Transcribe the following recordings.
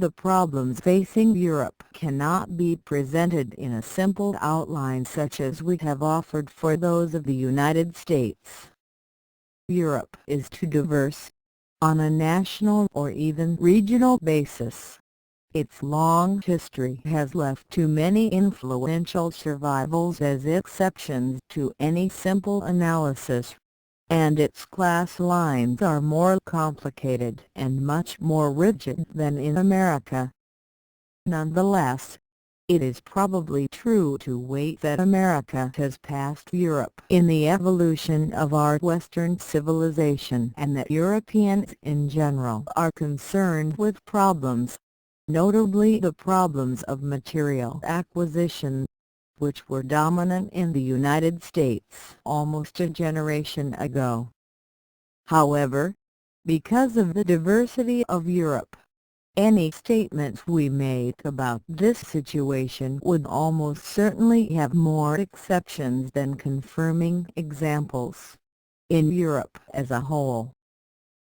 The problems facing Europe cannot be presented in a simple outline such as we have offered for those of the United States. Europe is too diverse, on a national or even regional basis. Its long history has left too many influential survivals as exceptions to any simple analysis, and its class lines are more complicated and much more rigid than in America. Nonetheless, it is probably true to weight that America has passed Europe in the evolution of our Western civilization and that Europeans in general are concerned with problems, notably the problems of material acquisition, which were dominant in the United States almost a generation ago. However, because of the diversity of Europe, any statements we make about this situation would almost certainly have more exceptions than confirming examples. In Europe as a whole,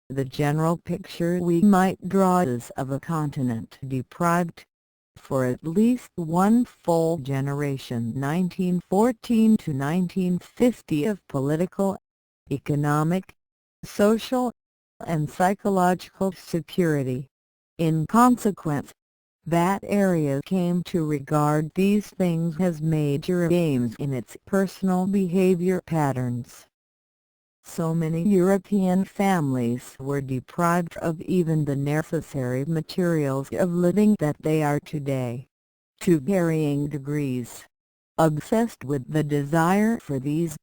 the general picture we might draw is of a continent deprived, for at least one full generation 1914 to 1950 of political, economic, social, and psychological security. In consequence, that area came to regard these things as major aims in its personal behavior patterns. So many European families were deprived of even the necessary materials of living that they are today, to varying degrees, obsessed with the desire for these,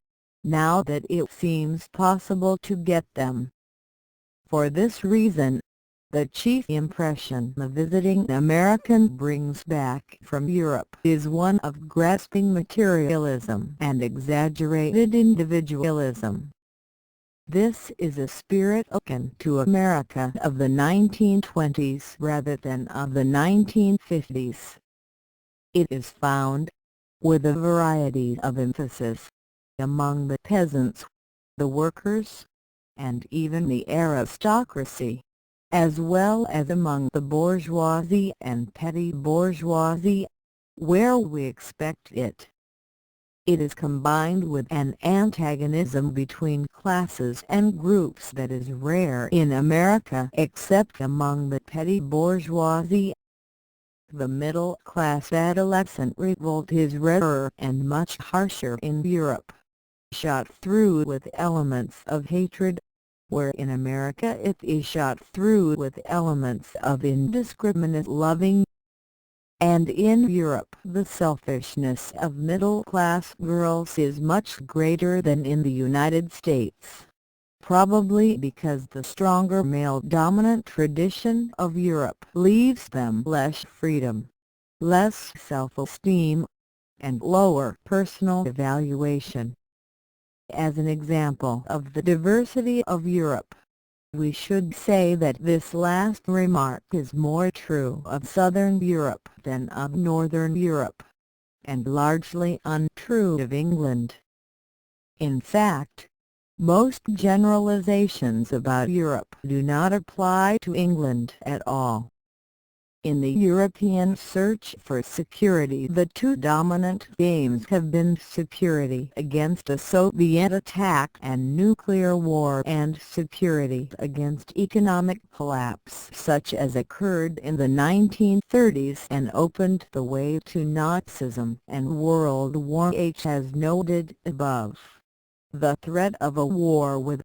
now that it seems possible to get them. For this reason, the chief impression a visiting American brings back from Europe is one of grasping materialism and exaggerated individualism. This is a spirit akin to America of the 1920s rather than of the 1950s. It is found, with a variety of emphasis, among the peasants, the workers, and even the aristocracy, as well as among the bourgeoisie and petty bourgeoisie, where we expect it. It is combined with an antagonism between classes and groups that is rare in America except among the petty bourgeoisie. The middle-class adolescent revolt is rarer and much harsher in Europe, shot through with elements of hatred, where in America it is shot through with elements of indiscriminate loving. And in Europe the selfishness of middle-class girls is much greater than in the United States, probably because the stronger male-dominant tradition of Europe leaves them less freedom, less self-esteem, and lower personal evaluation. As an example of the diversity of Europe, we should say that this last remark is more true of Southern Europe than of Northern Europe, and largely untrue of England. In fact, most generalizations about Europe do not apply to England at all. In the European search for security, the two dominant aims have been security against a Soviet attack and nuclear war, and security against economic collapse such as occurred in the 1930s and opened the way to Nazism and World War H as noted above. The threat of a war with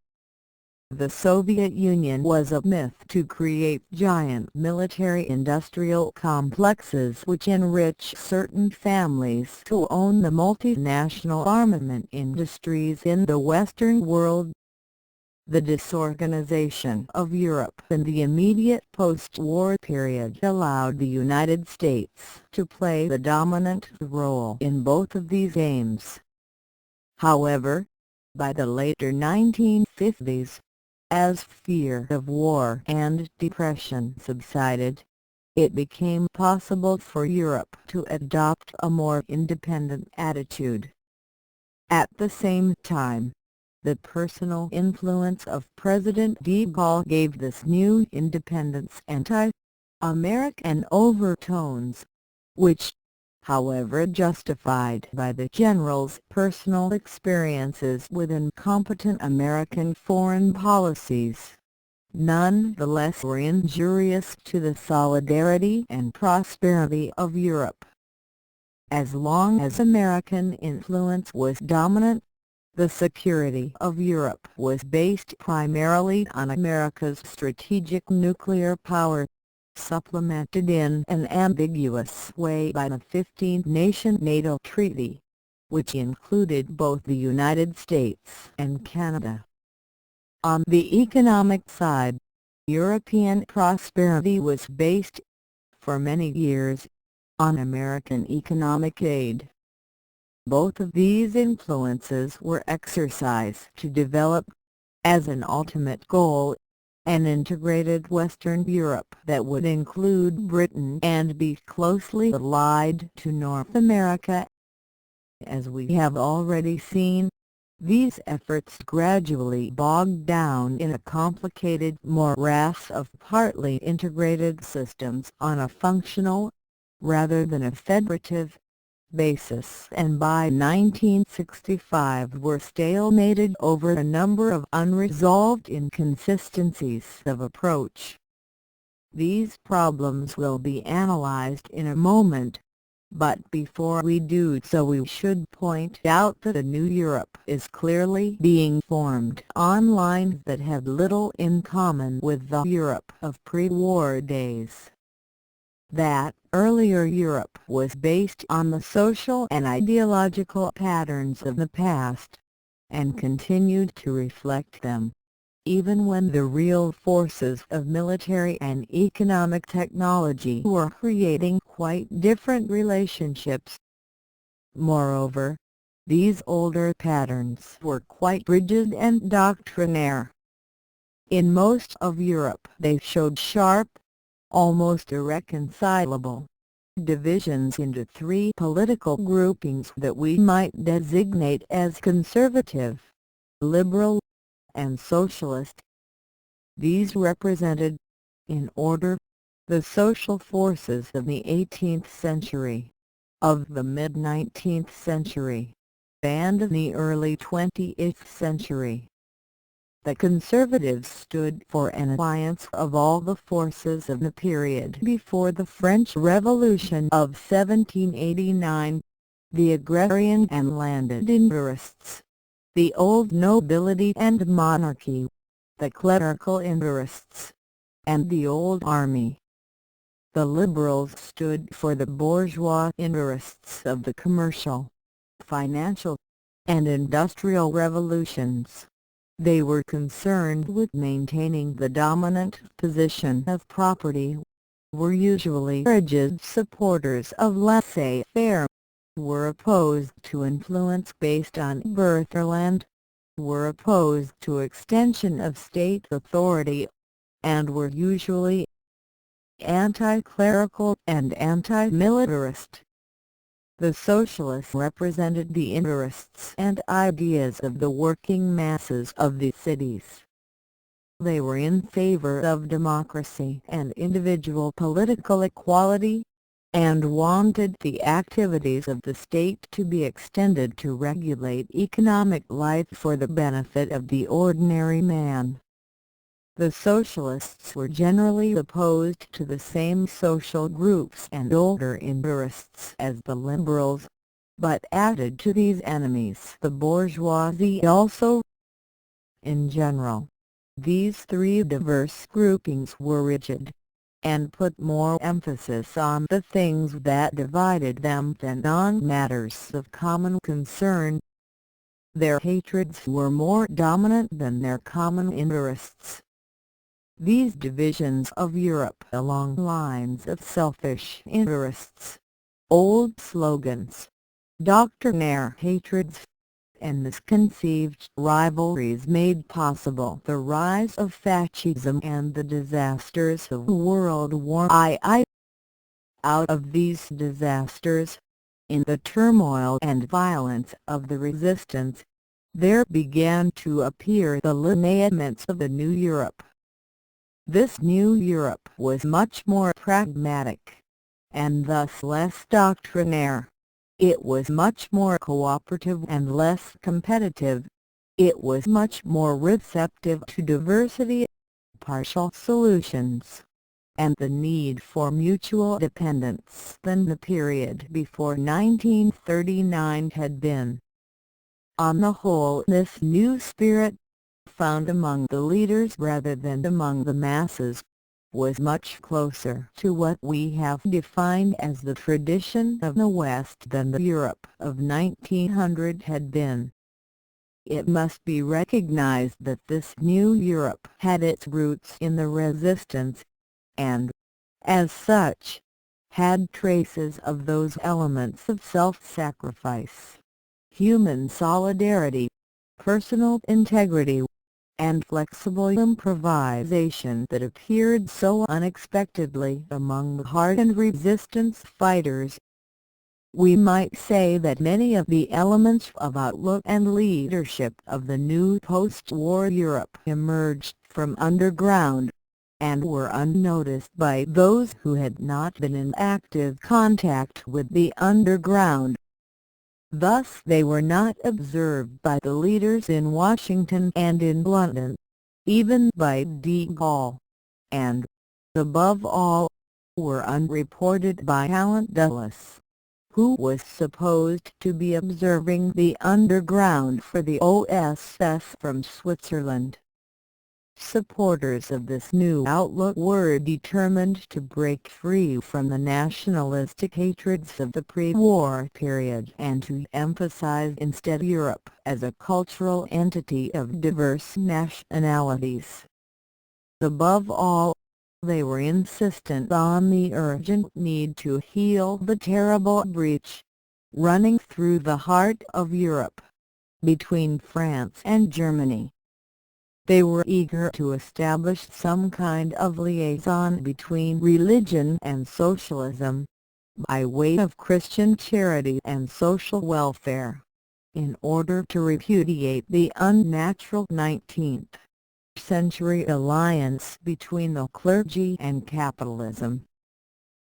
the Soviet Union was a myth to create giant military-industrial complexes which enrich certain families who own the multinational armament industries in the Western world. The disorganization of Europe in the immediate post-war period allowed the United States to play the dominant role in both of these aims. However, by the later 1950s, as fear of war and depression subsided, it became possible for Europe to adopt a more independent attitude. At the same time, the personal influence of President de Gaulle gave this new independence American overtones, which, however justified by the general's personal experiences with incompetent American foreign policies, nonetheless were injurious to the solidarity and prosperity of Europe. As long as American influence was dominant, the security of Europe was based primarily on America's strategic nuclear power, supplemented in an ambiguous way by the 15-nation NATO treaty, which included both the United States and Canada. On the economic side, European prosperity was based, for many years, on American economic aid. Both of these influences were exercised to develop, as an ultimate goal, an integrated Western Europe that would include Britain and be closely allied to North America. As we have already seen, these efforts gradually bogged down in a complicated morass of partly integrated systems on a functional, rather than a federative, basis, and by 1965 were stalemated over a number of unresolved inconsistencies of approach. These problems will be analyzed in a moment, but before we do so we should point out that a new Europe is clearly being formed on lines that have little in common with the Europe of pre-war days. That earlier Europe was based on the social and ideological patterns of the past, and continued to reflect them, even when the real forces of military and economic technology were creating quite different relationships. Moreover, these older patterns were quite rigid and doctrinaire. In most of Europe they showed sharp, almost irreconcilable, divisions into three political groupings that we might designate as conservative, liberal, and socialist. These represented, in order, the social forces of the 18th century, of the mid-19th century, and the early 20th century. The Conservatives stood for an alliance of all the forces of the period before the French Revolution of 1789, the agrarian and landed interests, the old nobility and monarchy, the clerical interests, and the old army. The Liberals stood for the bourgeois interests of the commercial, financial, and industrial revolutions. They were concerned with maintaining the dominant position of property, were usually rigid supporters of laissez-faire, were opposed to influence based on birth or land, were opposed to extension of state authority, and were usually anti-clerical and anti-militarist. The Socialists represented the interests and ideas of the working masses of the cities. They were in favor of democracy and individual political equality, and wanted the activities of the state to be extended to regulate economic life for the benefit of the ordinary man. The Socialists were generally opposed to the same social groups and older interests as the Liberals, but added to these enemies the bourgeoisie also. In general, these three diverse groupings were rigid, and put more emphasis on the things that divided them than on matters of common concern. Their hatreds were more dominant than their common interests. These divisions of Europe along lines of selfish interests, old slogans, doctrinaire hatreds, and misconceived rivalries made possible the rise of fascism and the disasters of World War I. Out of these disasters, in the turmoil and violence of the resistance, there began to appear the lineaments of the new Europe. This new Europe was much more pragmatic, and thus less doctrinaire. It was much more cooperative and less competitive. It was much more receptive to diversity, partial solutions, and the need for mutual dependence than the period before 1939 had been. On the whole, this new spirit, found among the leaders rather than among the masses, was much closer to what we have defined as the tradition of the West than the Europe of 1900 had been. It must be recognized that this new Europe had its roots in the resistance, and, as such, had traces of those elements of self-sacrifice, human solidarity, personal integrity, and flexible improvisation that appeared so unexpectedly among the hardened resistance fighters. We might say that many of the elements of outlook and leadership of the new post-war Europe emerged from underground, and were unnoticed by those who had not been in active contact with the underground. Thus they were not observed by the leaders in Washington and in London, even by de Gaulle, and, above all, were unreported by Alan Dulles, who was supposed to be observing the underground for the OSS from Switzerland. Supporters of this new outlook were determined to break free from the nationalistic hatreds of the pre-war period and to emphasize instead Europe as a cultural entity of diverse nationalities. Above all, they were insistent on the urgent need to heal the terrible breach, running through the heart of Europe, between France and Germany. They were eager to establish some kind of liaison between religion and socialism, by way of Christian charity and social welfare, in order to repudiate the unnatural 19th-century alliance between the clergy and capitalism.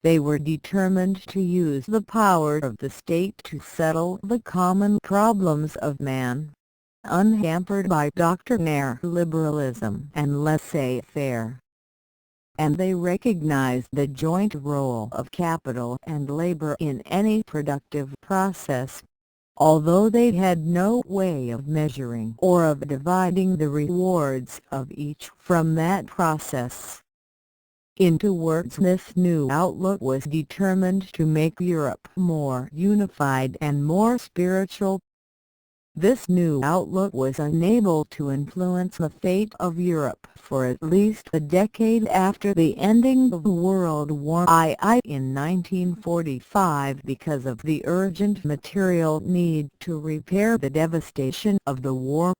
They were determined to use the power of the state to settle the common problems of man, unhampered by doctrinaire liberalism and laissez-faire. And they recognized the joint role of capital and labor in any productive process, although they had no way of measuring or of dividing the rewards of each from that process. In two words, this new outlook was determined to make Europe more unified and more spiritual. This new outlook was unable to influence the fate of Europe for at least a decade after the ending of World War I in 1945 because of the urgent material need to repair the devastation of the war,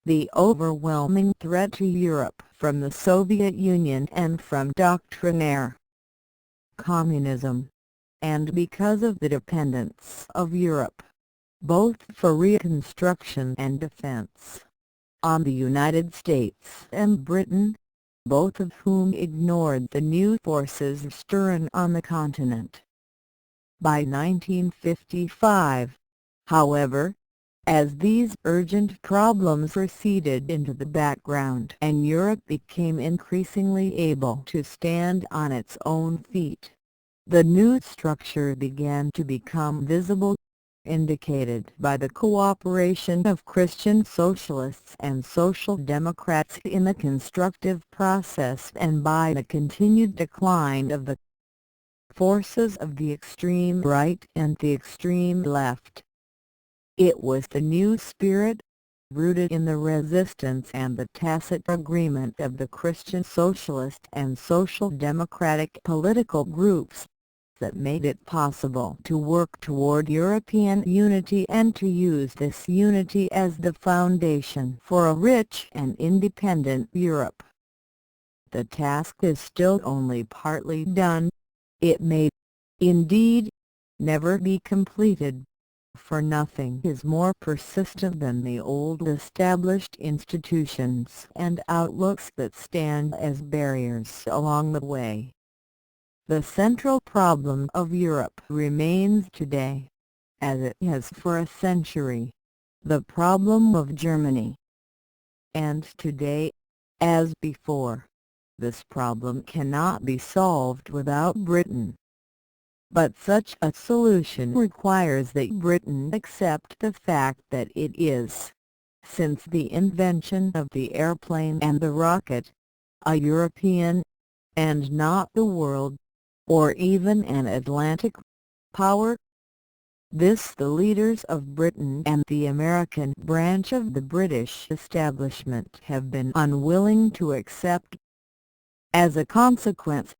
the overwhelming threat to Europe from the Soviet Union and from doctrinaire communism, and because of the dependence of Europe, both for reconstruction and defense, on the United States and Britain, both of whom ignored the new forces stirring on the continent. By 1955, however, as these urgent problems receded into the background and Europe became increasingly able to stand on its own feet, the new structure began to become visible, indicated by the cooperation of Christian socialists and social democrats in the constructive process and by the continued decline of the forces of the extreme right and the extreme left. It was the new spirit, rooted in the resistance and the tacit agreement of the Christian socialist and social democratic political groups, that made it possible to work toward European unity and to use this unity as the foundation for a rich and independent Europe. The task is still only partly done. It may, indeed, never be completed, for nothing is more persistent than the old established institutions and outlooks that stand as barriers along the way. The central problem of Europe remains today, as it has for a century, the problem of Germany. And today, as before, this problem cannot be solved without Britain. But such a solution requires that Britain accept the fact that it is, since the invention of the airplane and the rocket, a European, and not the world, or even an Atlantic, power. This the leaders of Britain and the American branch of the British establishment have been unwilling to accept. As a consequence,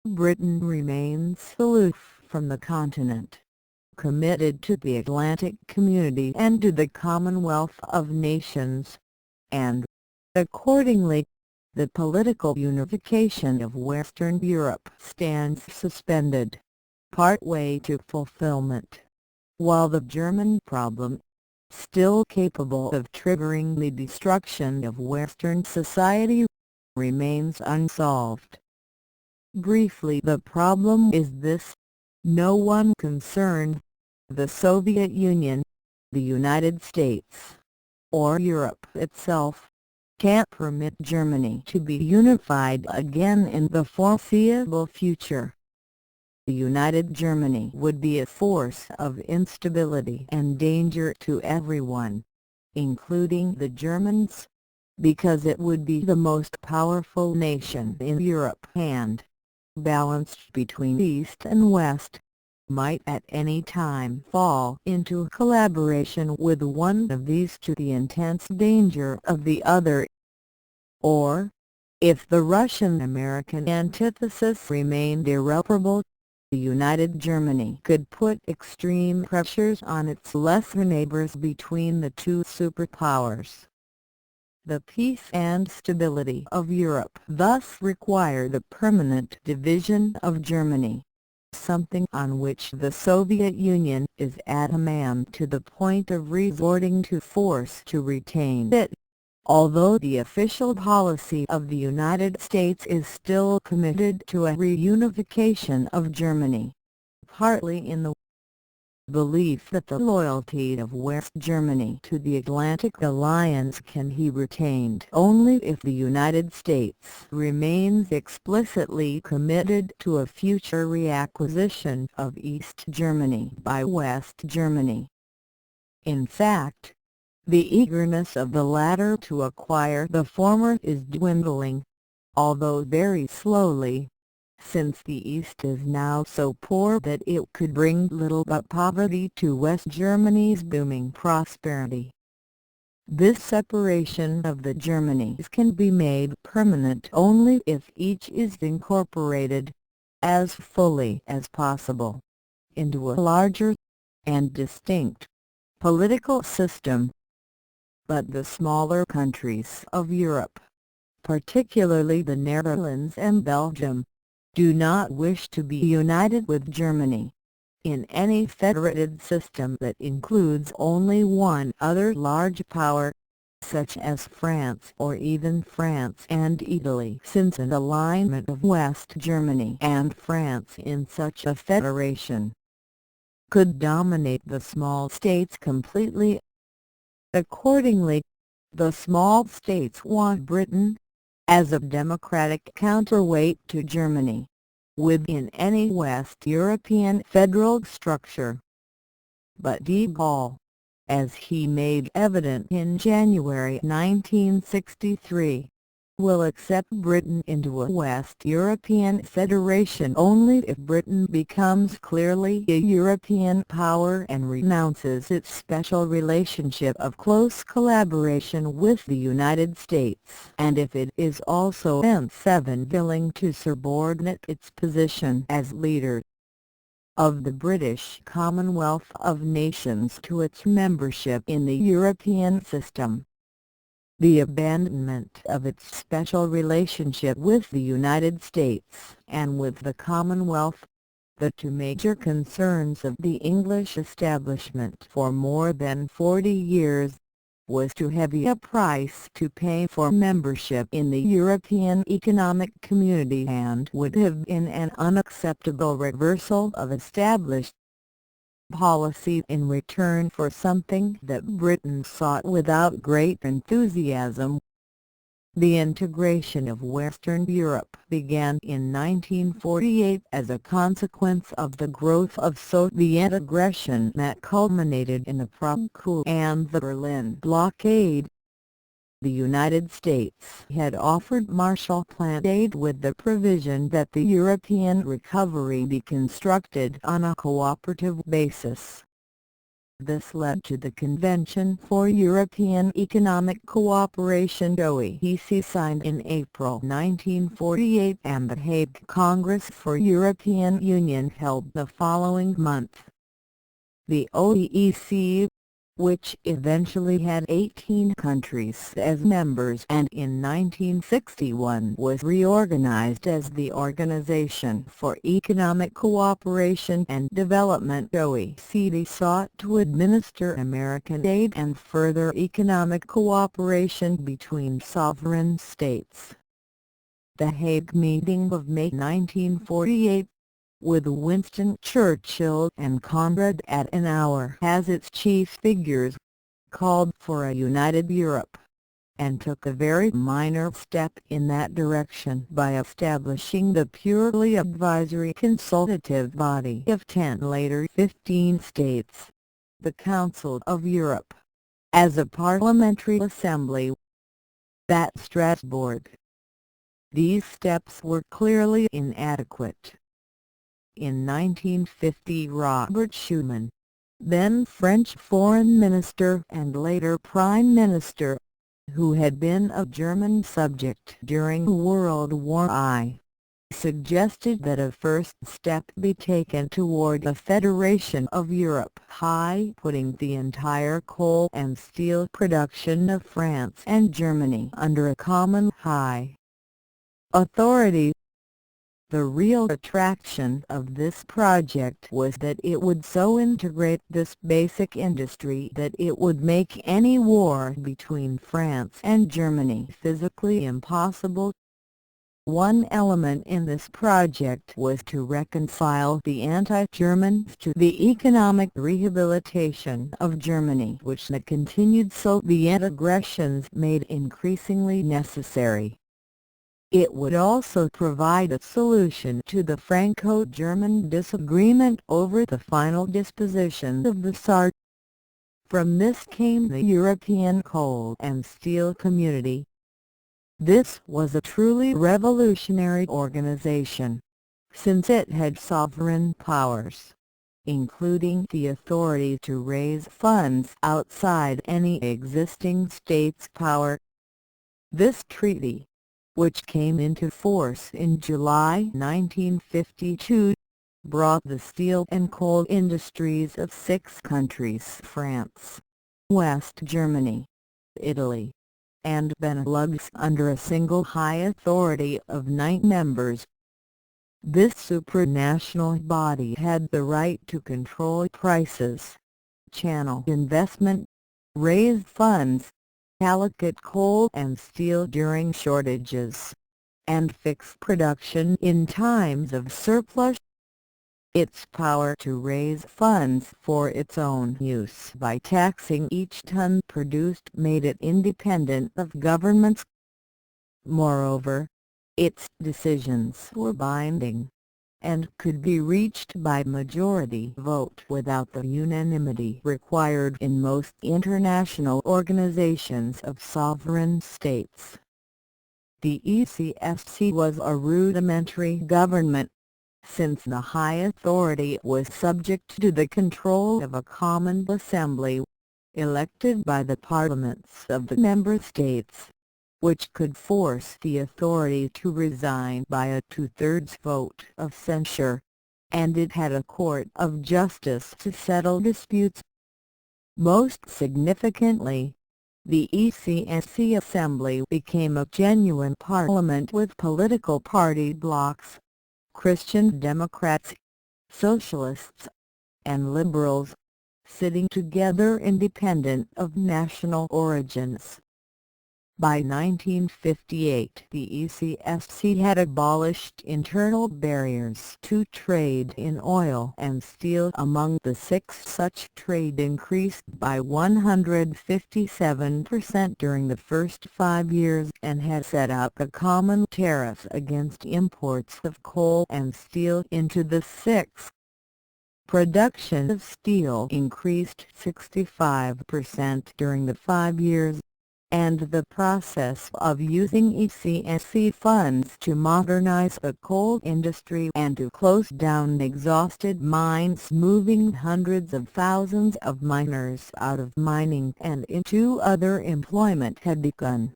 Britain remains aloof from the continent, committed to the Atlantic community and to the Commonwealth of Nations, and, accordingly, the political unification of Western Europe stands suspended, partway to fulfillment, while the German problem, still capable of triggering the destruction of Western society, remains unsolved. Briefly, the problem is this: no one concerned, the Soviet Union, the United States, or Europe itself, can't permit Germany to be unified again in the foreseeable future. The united Germany would be a force of instability and danger to everyone, including the Germans, because it would be the most powerful nation in Europe and, balanced between East and West, might at any time fall into collaboration with one of these to the intense danger of the other. Or, if the Russian-American antithesis remained irreparable, the united Germany could put extreme pressures on its lesser neighbors between the two superpowers. The peace and stability of Europe thus require the permanent division of Germany, something on which the Soviet Union is adamant to the point of resorting to force to retain it, although the official policy of the United States is still committed to a reunification of Germany, partly in the belief that the loyalty of West Germany to the Atlantic Alliance can be retained only if the United States remains explicitly committed to a future reacquisition of East Germany by West Germany. In fact, the eagerness of the latter to acquire the former is dwindling, although very slowly, since the East is now so poor that it could bring little but poverty to West Germany's booming prosperity. This separation of the Germanies can be made permanent only if each is incorporated, as fully as possible, into a larger, and distinct, political system. But the smaller countries of Europe, particularly the Netherlands and Belgium, do not wish to be united with Germany in any federated system that includes only one other large power, such as France or even France and Italy, since an alignment of West Germany and France in such a federation could dominate the small states completely. Accordingly, the small states want Britain, as a democratic counterweight to Germany, within any West European federal structure. But de Gaulle, as he made evident in January 1963, will accept Britain into a West European federation only if Britain becomes clearly a European power and renounces its special relationship of close collaboration with the United States, and if it is also willing to subordinate its position as leader of the British Commonwealth of Nations to its membership in the European system. The abandonment of its special relationship with the United States and with the Commonwealth, The two major concerns of the English establishment for more than 40 years was too heavy a price to pay for membership in the European Economic Community and would have been an unacceptable reversal of established policy in return for something that Britain sought without great enthusiasm. The integration of Western Europe began in 1948 as a consequence of the growth of Soviet aggression that culminated in the Prague coup and the Berlin blockade. The United States had offered Marshall Plan aid with the provision that the European recovery be constructed on a cooperative basis. This led to the Convention for European Economic Cooperation (OECD) signed in April 1948 and the Hague Congress for European Union held the following month. The OECD, which eventually had 18 countries as members and in 1961 was reorganized as the Organization for Economic Cooperation and Development (OECD), sought to administer American aid and further economic cooperation between sovereign states. The Hague meeting of May 1948, with Winston Churchill and Konrad Adenauer as its chief figures, called for a united Europe, and took a very minor step in that direction by establishing the purely advisory consultative body of 10 later 15 states, the Council of Europe, as a parliamentary assembly at Strasbourg. These steps were clearly inadequate. In 1950 Robert Schuman, then French Foreign Minister and later Prime Minister, who had been a German subject during World War I, suggested that a first step be taken toward a federation of Europe, putting the entire coal and steel production of France and Germany under a common authority. The real attraction of this project was that it would so integrate this basic industry that it would make any war between France and Germany physically impossible. One element in this project was to reconcile the anti-Germans to the economic rehabilitation of Germany, which the continued Soviet aggressions made increasingly necessary. It would also provide a solution to the Franco-German disagreement over the final disposition of the Saar. From this came the European Coal and Steel Community. This was a truly revolutionary organization, since it had sovereign powers, including the authority to raise funds outside any existing state's power. This treaty, which came into force in July 1952, brought the steel and coal industries of 6 countries: France, West Germany, Italy, and Benelux under a single high authority of 9 members. This supranational body had the right to control prices, channel investment, raise funds, allocate coal and steel during shortages, and fix production in times of surplus. Its power to raise funds for its own use by taxing each ton produced made it independent of governments. Moreover, its decisions were binding, and could be reached by majority vote without the unanimity required in most international organizations of sovereign states. The ECSC was a rudimentary government, since the high authority was subject to the control of a common assembly, elected by the parliaments of the member states, which could force the authority to resign by a 2/3 vote of censure, and it had a court of justice to settle disputes. Most significantly, the ECSC Assembly became a genuine parliament with political party blocs: Christian Democrats, socialists, and liberals, sitting together independent of national origins. By 1958 the ECSC had abolished internal barriers to trade in oil and steel. Among the six, such trade increased by 157% during the first 5 years and had set up a common tariff against imports of coal and steel into the six. Production of steel increased 65% during the 5 years, and the process of using ECSC funds to modernize the coal industry and to close down exhausted mines, moving hundreds of thousands of miners out of mining and into other employment, had begun.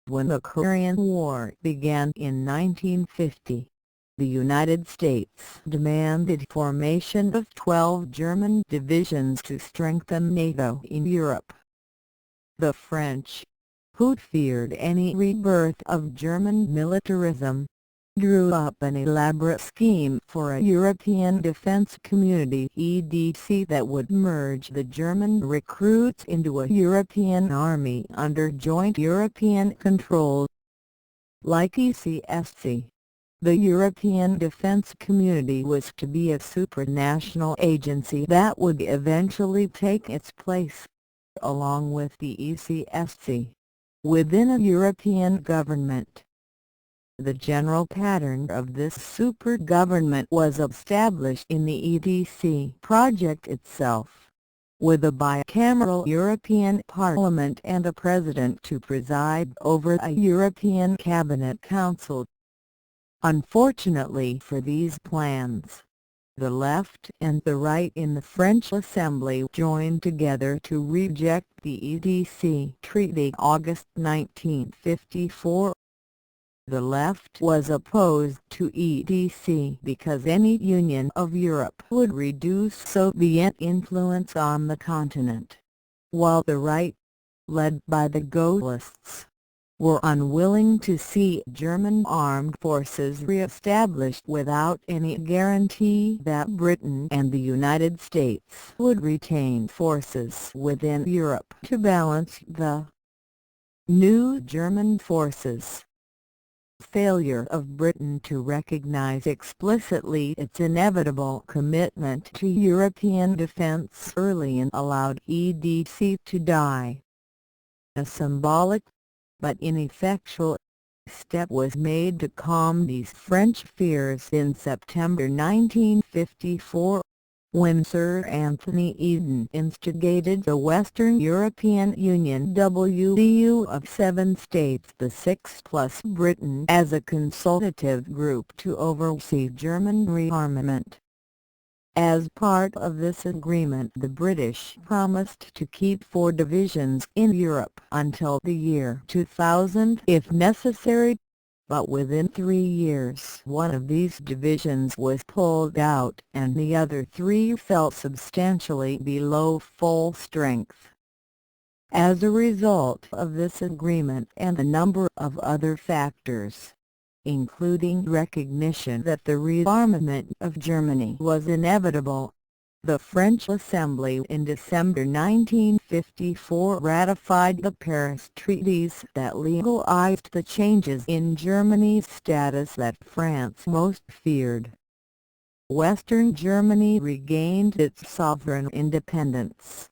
When the Korean War began in 1950, the United States demanded formation of 12 German divisions to strengthen NATO in Europe. The French, who feared any rebirth of German militarism, drew up an elaborate scheme for a European Defence Community (EDC) that would merge the German recruits into a European army under joint European control. Like ECSC, the European Defence Community was to be a supranational agency that would eventually take its place, along with the ECSC, within a European government. The general pattern of this super-government was established in the EDC project itself, with a bicameral European Parliament and a President to preside over a European Cabinet Council. Unfortunately for these plans, the left and the right in the French Assembly joined together to reject the EDC Treaty August 1954. The left was opposed to EDC because any union of Europe would reduce Soviet influence on the continent, while the right, led by the Gaullists, were unwilling to see German armed forces re-established without any guarantee that Britain and the United States would retain forces within Europe to balance the new German forces. Failure of Britain to recognize explicitly its inevitable commitment to European defence early on allowed EDC to die. A symbolic, but ineffectual, step was made to calm these French fears in September 1954, when Sir Anthony Eden instigated the Western European Union WEU of 7 states, the 6 plus Britain, as a consultative group to oversee German rearmament. As part of this agreement, the British promised to keep 4 divisions in Europe until the year 2000 if necessary, but within 3 years one of these divisions was pulled out and the other 3 fell substantially below full strength. As a result of this agreement and a number of other factors, including recognition that the rearmament of Germany was inevitable, the French Assembly in December 1954 ratified the Paris Treaties that legalized the changes in Germany's status that France most feared. Western Germany regained its sovereign independence,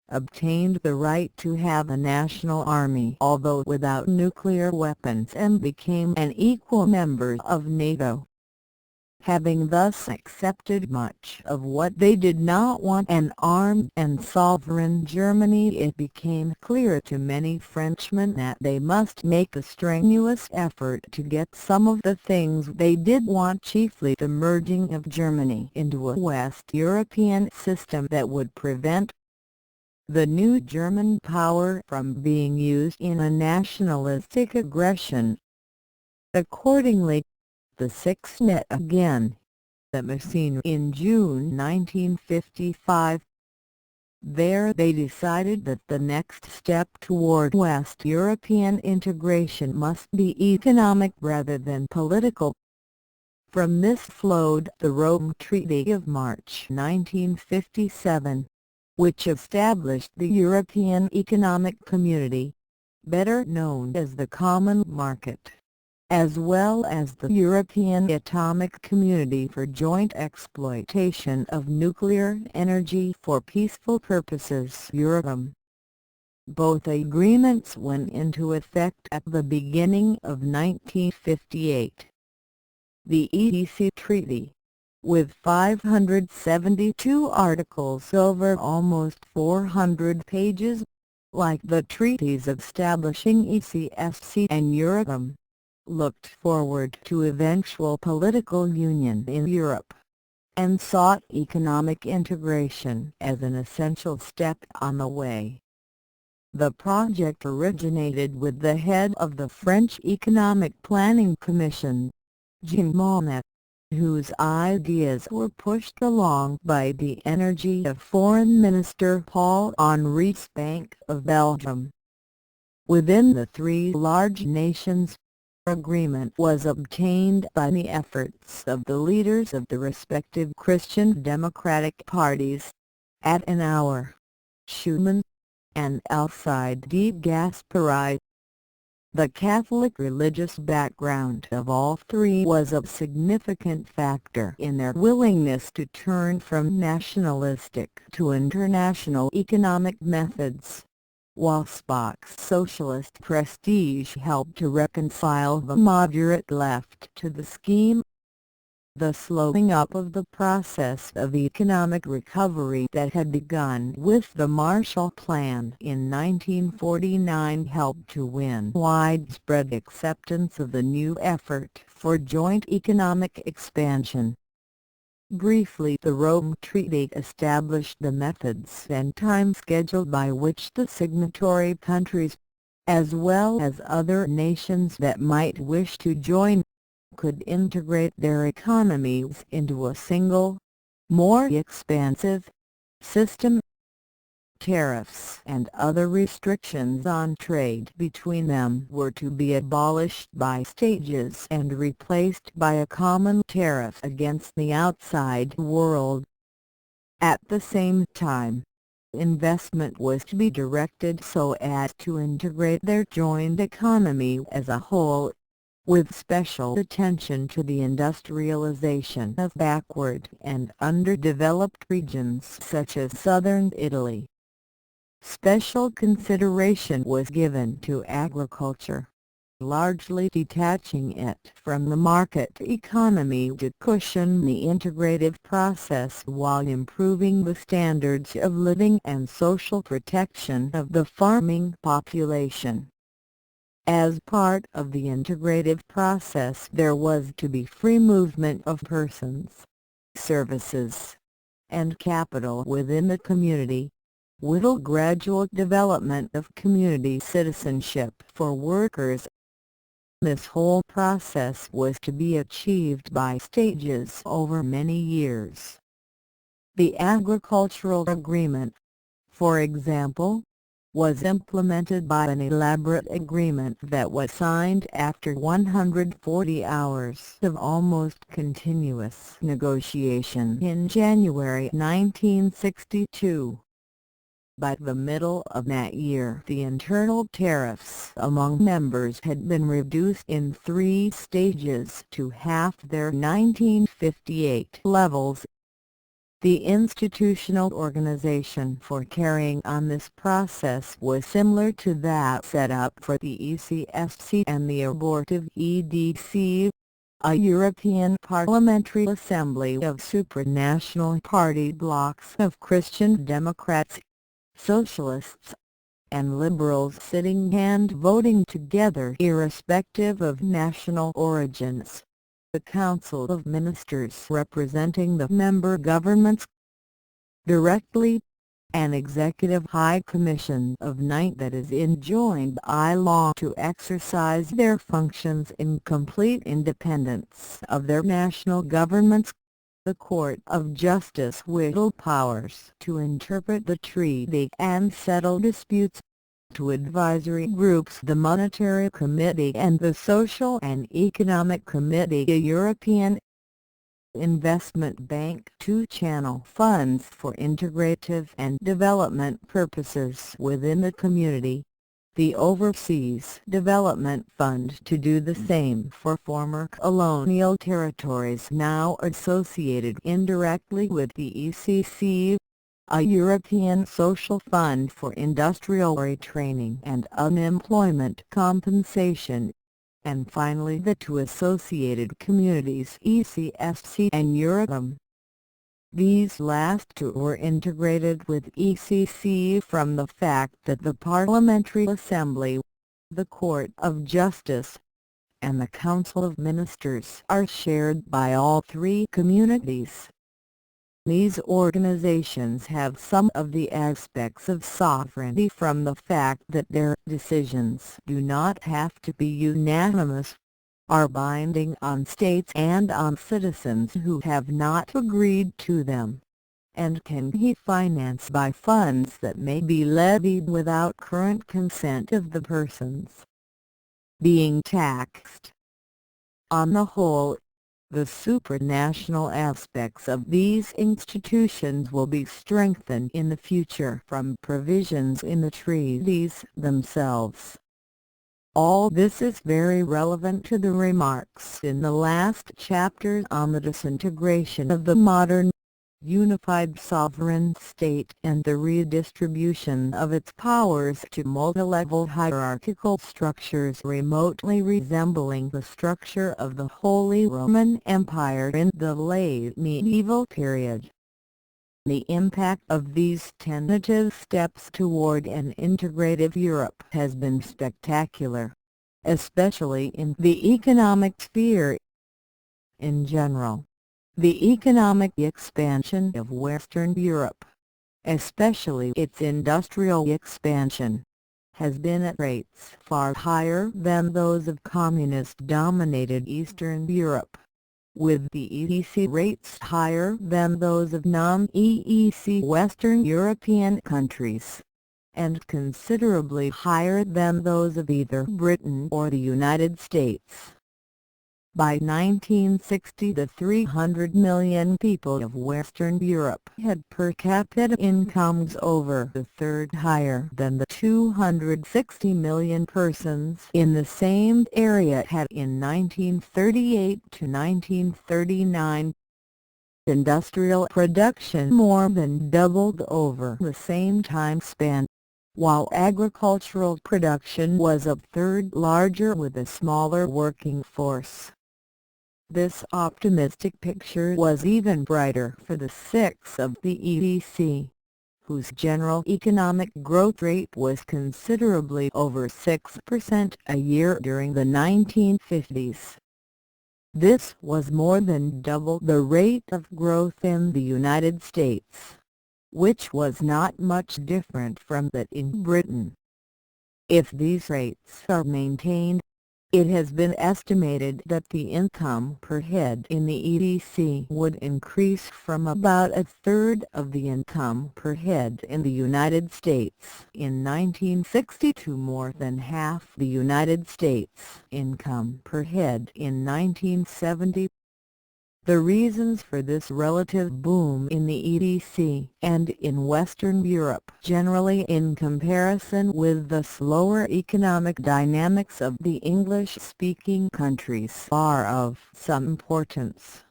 obtained the right to have a national army although without nuclear weapons, and became an equal member of NATO. Having thus accepted much of what they did not want, an armed and sovereign Germany, it became clear to many Frenchmen that they must make a strenuous effort to get some of the things they did want, chiefly the merging of Germany into a West European system that would prevent the new German power from being used in a nationalistic aggression. Accordingly, the Six met again at Messina in June 1955. There they decided that the next step toward West European integration must be economic rather than political. From this flowed the Rome Treaty of March 1957, which established the European Economic Community, better known as the Common Market, as well as the European Atomic Community for joint exploitation of nuclear energy for peaceful purposes Euratom. Both agreements went into effect at the beginning of 1958. The EEC Treaty, with 572 articles over almost 400 pages, like the treaties establishing ECSC and Euratom, looked forward to eventual political union in Europe, and sought economic integration as an essential step on the way. The project originated with the head of the French Economic Planning Commission, Jean Monnet, whose ideas were pushed along by the energy of Foreign Minister Paul-Henri Spaak of Belgium. Within the three large nations, agreement was obtained by the efforts of the leaders of the respective Christian Democratic parties, Adenauer, Schuman, and Alcide de Gasperi. The Catholic religious background of all three was a significant factor in their willingness to turn from nationalistic to international economic methods, while Spaak's socialist prestige helped to reconcile the moderate left to the scheme. The slowing up of the process of economic recovery that had begun with the Marshall Plan in 1949 helped to win widespread acceptance of the new effort for joint economic expansion. Briefly, the Rome Treaty established the methods and time schedule by which the signatory countries, as well as other nations that might wish to join, could integrate their economies into a single, more expansive, system. Tariffs and other restrictions on trade between them were to be abolished by stages and replaced by a common tariff against the outside world. At the same time, investment was to be directed so as to integrate their joint economy as a whole, with special attention to the industrialization of backward and underdeveloped regions such as southern Italy. Special consideration was given to agriculture, largely detaching it from the market economy to cushion the integrative process while improving the standards of living and social protection of the farming population. As part of the integrative process, there was to be free movement of persons, services, and capital within the community, with a gradual development of community citizenship for workers. This whole process was to be achieved by stages over many years. The agricultural agreement, for example, was implemented by an elaborate agreement that was signed after 140 hours of almost continuous negotiation in January 1962. By the middle of that year, the internal tariffs among members had been reduced in 3 stages to half their 1958 levels. The institutional organization for carrying on this process was similar to that set up for the ECSC and the abortive EDC, a European Parliamentary Assembly of supranational party blocs of Christian Democrats, Socialists, and Liberals sitting and voting together irrespective of national origins. The Council of Ministers representing the member governments directly, an Executive High Commission of 9 that is enjoined by law to exercise their functions in complete independence of their national governments. The Court of Justice with powers to interpret the treaty and settle disputes. To advisory groups, the Monetary Committee and the Social and Economic Committee, a European investment bank to channel funds for integrative and development purposes within the community. The Overseas Development Fund to do the same for former colonial territories now associated indirectly with the ECC, a European Social Fund for Industrial Retraining and Unemployment Compensation, and finally the two associated communities ECSC and Euratom. These last two were integrated with ECC from the fact that the Parliamentary Assembly, the Court of Justice, and the Council of Ministers are shared by all three communities. These organizations have some of the aspects of sovereignty from the fact that their decisions do not have to be unanimous, are binding on states and on citizens who have not agreed to them, and can be financed by funds that may be levied without current consent of the persons being taxed. On the whole, the supranational aspects of these institutions will be strengthened in the future from provisions in the treaties themselves. All this is very relevant to the remarks in the last chapter on the disintegration of the modern, unified sovereign state and the redistribution of its powers to multilevel hierarchical structures remotely resembling the structure of the Holy Roman Empire in the late medieval period. The impact of these tentative steps toward an integrative Europe has been spectacular, especially in the economic sphere. In general, the economic expansion of Western Europe, especially its industrial expansion, has been at rates far higher than those of communist-dominated Eastern Europe, with the EEC rates higher than those of non-EEC Western European countries, and considerably higher than those of either Britain or the United States. By 1960 the 300 million people of Western Europe had per capita incomes over a third higher than the 260 million persons in the same area had in 1938 to 1939. Industrial production more than doubled over the same time span, while agricultural production was a third larger with a smaller working force. This optimistic picture was even brighter for the six of the EEC, whose general economic growth rate was considerably over 6% a year during the 1950s. This was more than double the rate of growth in the United States, which was not much different from that in Britain. If these rates are maintained, it has been estimated that the income per head in the EDC would increase from about a third of the income per head in the United States in 1960 to more than half the United States income per head in 1970. The reasons for this relative boom in the EDC and in Western Europe generally in comparison with the slower economic dynamics of the English-speaking countries are of some importance.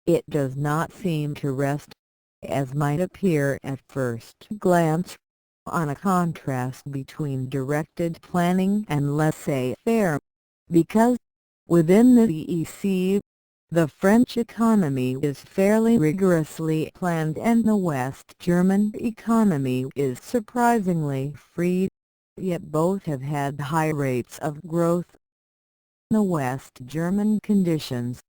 It does not seem to rest, as might appear at first glance, on a contrast between directed planning and laissez-faire, because, within the EEC, the French economy is fairly rigorously planned and the West German economy is surprisingly free, yet both have had high rates of growth. The West German conditions,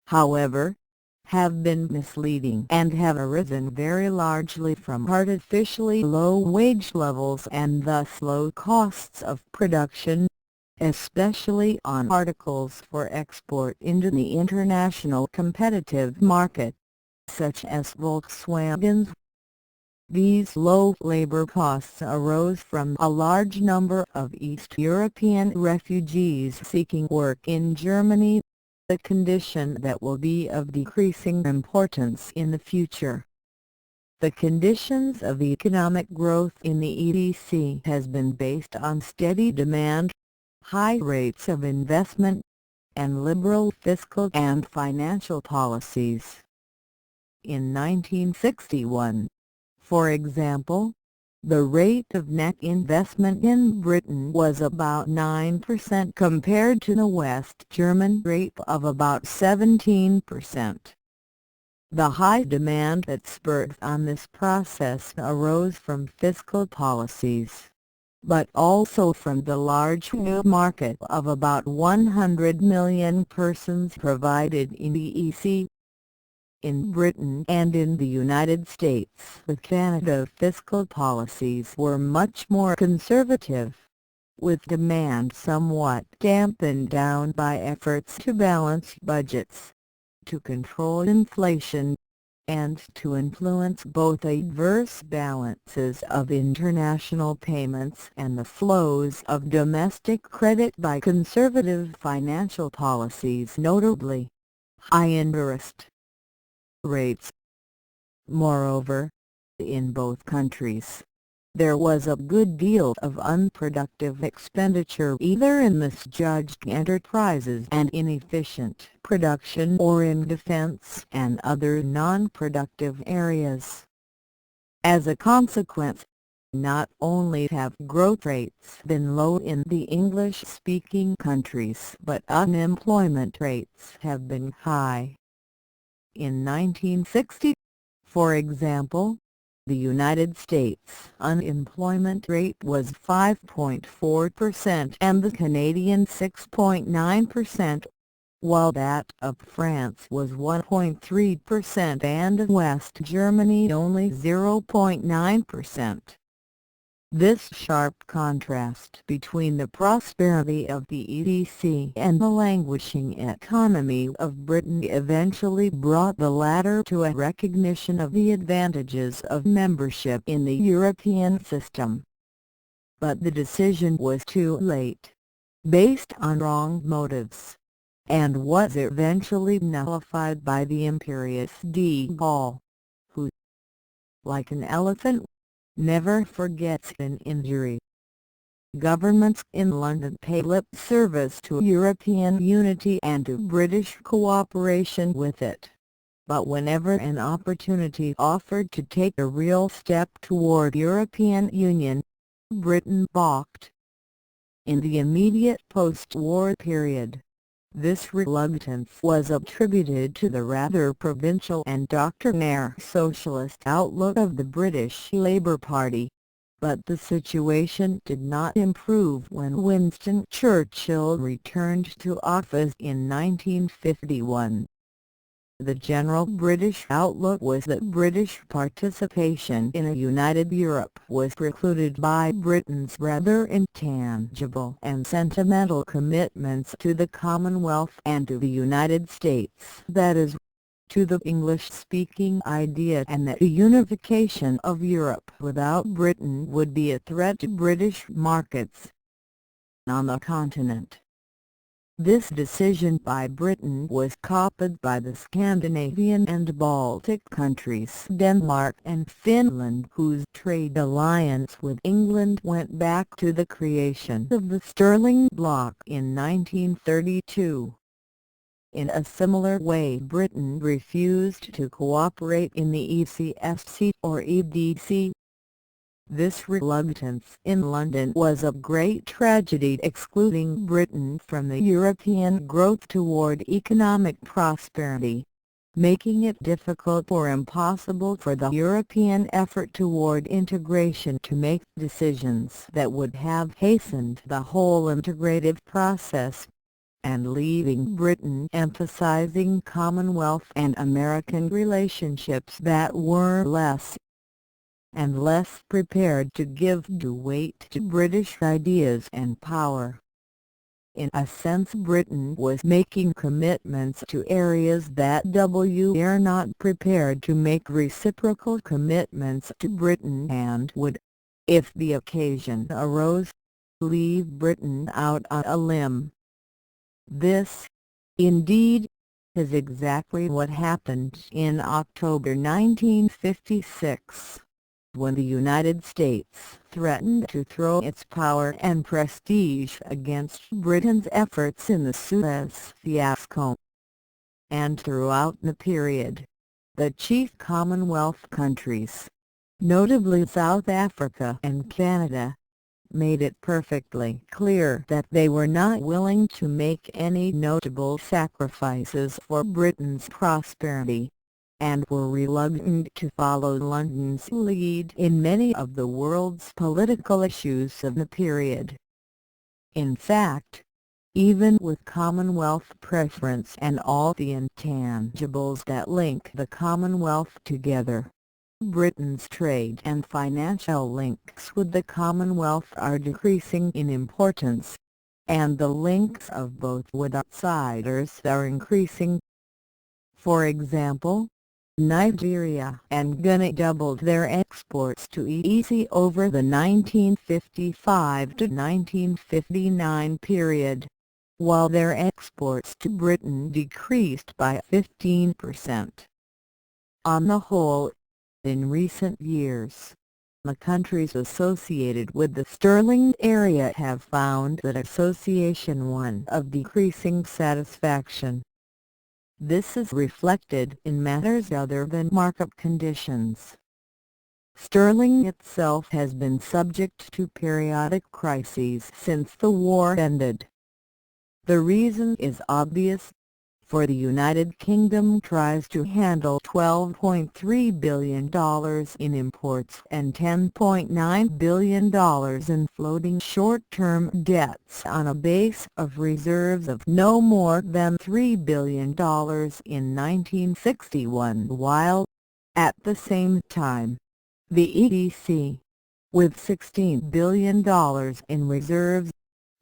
however, have been misleading and have arisen very largely from artificially low wage levels and thus low costs of production, especially on articles for export into the international competitive market, such as Volkswagens. These low labor costs arose from a large number of East European refugees seeking work in Germany, a condition that will be of decreasing importance in the future. The conditions of economic growth in the EDC has been based on steady demand, high rates of investment, and liberal fiscal and financial policies. In 1961, for example, the rate of net investment in Britain was about 9% compared to the West German rate of about 17%. The high demand that spurred on this process arose from fiscal policies, but also from the large new market of about 100 million persons provided in the EC. In Britain and in the United States with Canada, fiscal policies were much more conservative, with demand somewhat dampened down by efforts to balance budgets, to control inflation, and to influence both adverse balances of international payments and the flows of domestic credit by conservative financial policies, notably high interest rates. Moreover, in both countries, there was a good deal of unproductive expenditure either in misjudged enterprises and inefficient production or in defense and other non-productive areas. As a consequence, not only have growth rates been low in the English-speaking countries but unemployment rates have been high. In 1960, for example, the United States unemployment rate was 5.4% and the Canadian 6.9%, while that of France was 1.3% and West Germany only 0.9%. This sharp contrast between the prosperity of the EDC and the languishing economy of Britain eventually brought the latter to a recognition of the advantages of membership in the European system. But the decision was too late, based on wrong motives, and was eventually nullified by the imperious de Gaulle, who, like an elephant, never forgets an injury. Governments in London pay lip service to European unity and to British cooperation with it, but whenever an opportunity offered to take a real step toward European Union, Britain balked. In the immediate post-war period, this reluctance was attributed to the rather provincial and doctrinaire socialist outlook of the British Labour Party, but the situation did not improve when Winston Churchill returned to office in 1951. The general British outlook was that British participation in a united Europe was precluded by Britain's rather intangible and sentimental commitments to the Commonwealth and to the United States, that is, to the English-speaking idea, and that a unification of Europe without Britain would be a threat to British markets on the continent. This decision by Britain was copied by the Scandinavian and Baltic countries, Denmark and Finland, whose trade alliance with England went back to the creation of the Sterling Bloc in 1932. In a similar way, Britain refused to cooperate in the ECFC or EDC. This reluctance in London was a great tragedy, excluding Britain from the European growth toward economic prosperity, making it difficult or impossible for the European effort toward integration to make decisions that would have hastened the whole integrative process, and leaving Britain emphasizing Commonwealth and American relationships that were less and less prepared to give due weight to British ideas and power. In a sense, Britain was making commitments to areas that were not prepared to make reciprocal commitments to Britain and would, if the occasion arose, leave Britain out on a limb. This, Indeed, is exactly what happened in October 1956, when the United States threatened to throw its power and prestige against Britain's efforts in the Suez fiasco. And throughout the period, the chief Commonwealth countries, notably South Africa and Canada, made it perfectly clear that they were not willing to make any notable sacrifices for Britain's prosperity, and were reluctant to follow London's lead in many of the world's political issues of the period. In fact, even with Commonwealth preference and all the intangibles that link the Commonwealth together, Britain's trade and financial links with the Commonwealth are decreasing in importance, and the links of both with outsiders are increasing. For example, Nigeria and Ghana doubled their exports to EEC over the 1955 to 1959 period, while their exports to Britain decreased by 15%. On the whole, in recent years, the countries associated with the sterling area have found that association one of decreasing satisfaction. This is reflected in matters other than market conditions. Sterling itself has been subject to periodic crises since the war ended. The reason is obvious, for the United Kingdom tries to handle $12.3 billion in imports and $10.9 billion in floating short-term debts on a base of reserves of no more than $3 billion in 1961, while, at the same time, the EDC, with $16 billion in reserves,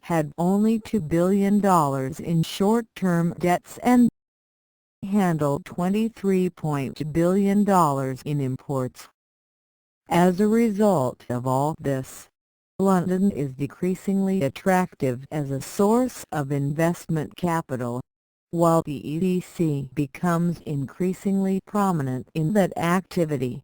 had only $2 billion in short-term debts and handled $23.2 billion in imports. As a result of all this, London is decreasingly attractive as a source of investment capital, while the EDC becomes increasingly prominent in that activity,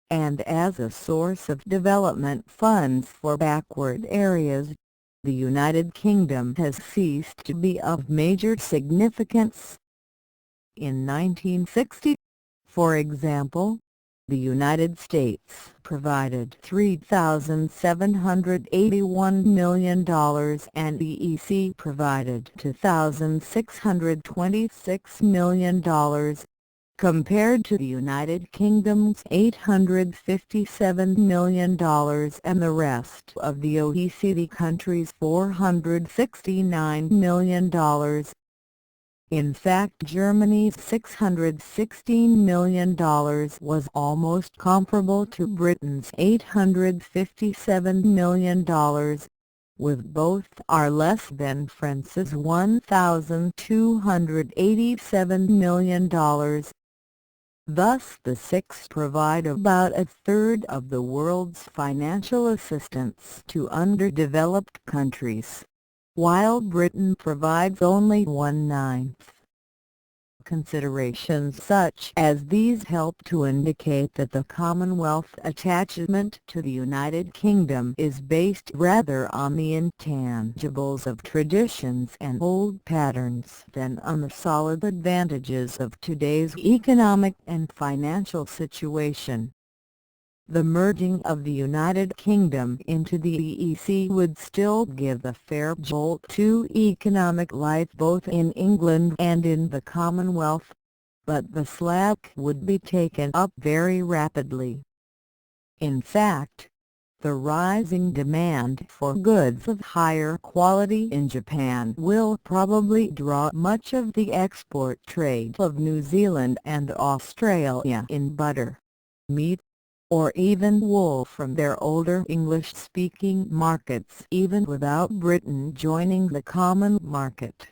and as a source of development funds for backward areas. The United Kingdom has ceased to be of major significance. In 1960, for example, the United States provided $3,781 million and the EC provided $2,626 million, compared to the United Kingdom's $857 million and the rest of the OECD countries' $469 million. In fact, Germany's $616 million was almost comparable to Britain's $857 million, with both are less than France's $1,287 million. Thus the six provide about a third of the world's financial assistance to underdeveloped countries, while Britain provides only 1/9. Considerations such as these help to indicate that the Commonwealth attachment to the United Kingdom is based rather on the intangibles of traditions and old patterns than on the solid advantages of today's economic and financial situation. The merging of the United Kingdom into the EEC would still give a fair jolt to economic life both in England and in the Commonwealth, but the slack would be taken up very rapidly. In fact, the rising demand for goods of higher quality in Japan will probably draw much of the export trade of New Zealand and Australia in butter, meat, or even wool from their older English-speaking markets even without Britain joining the common market.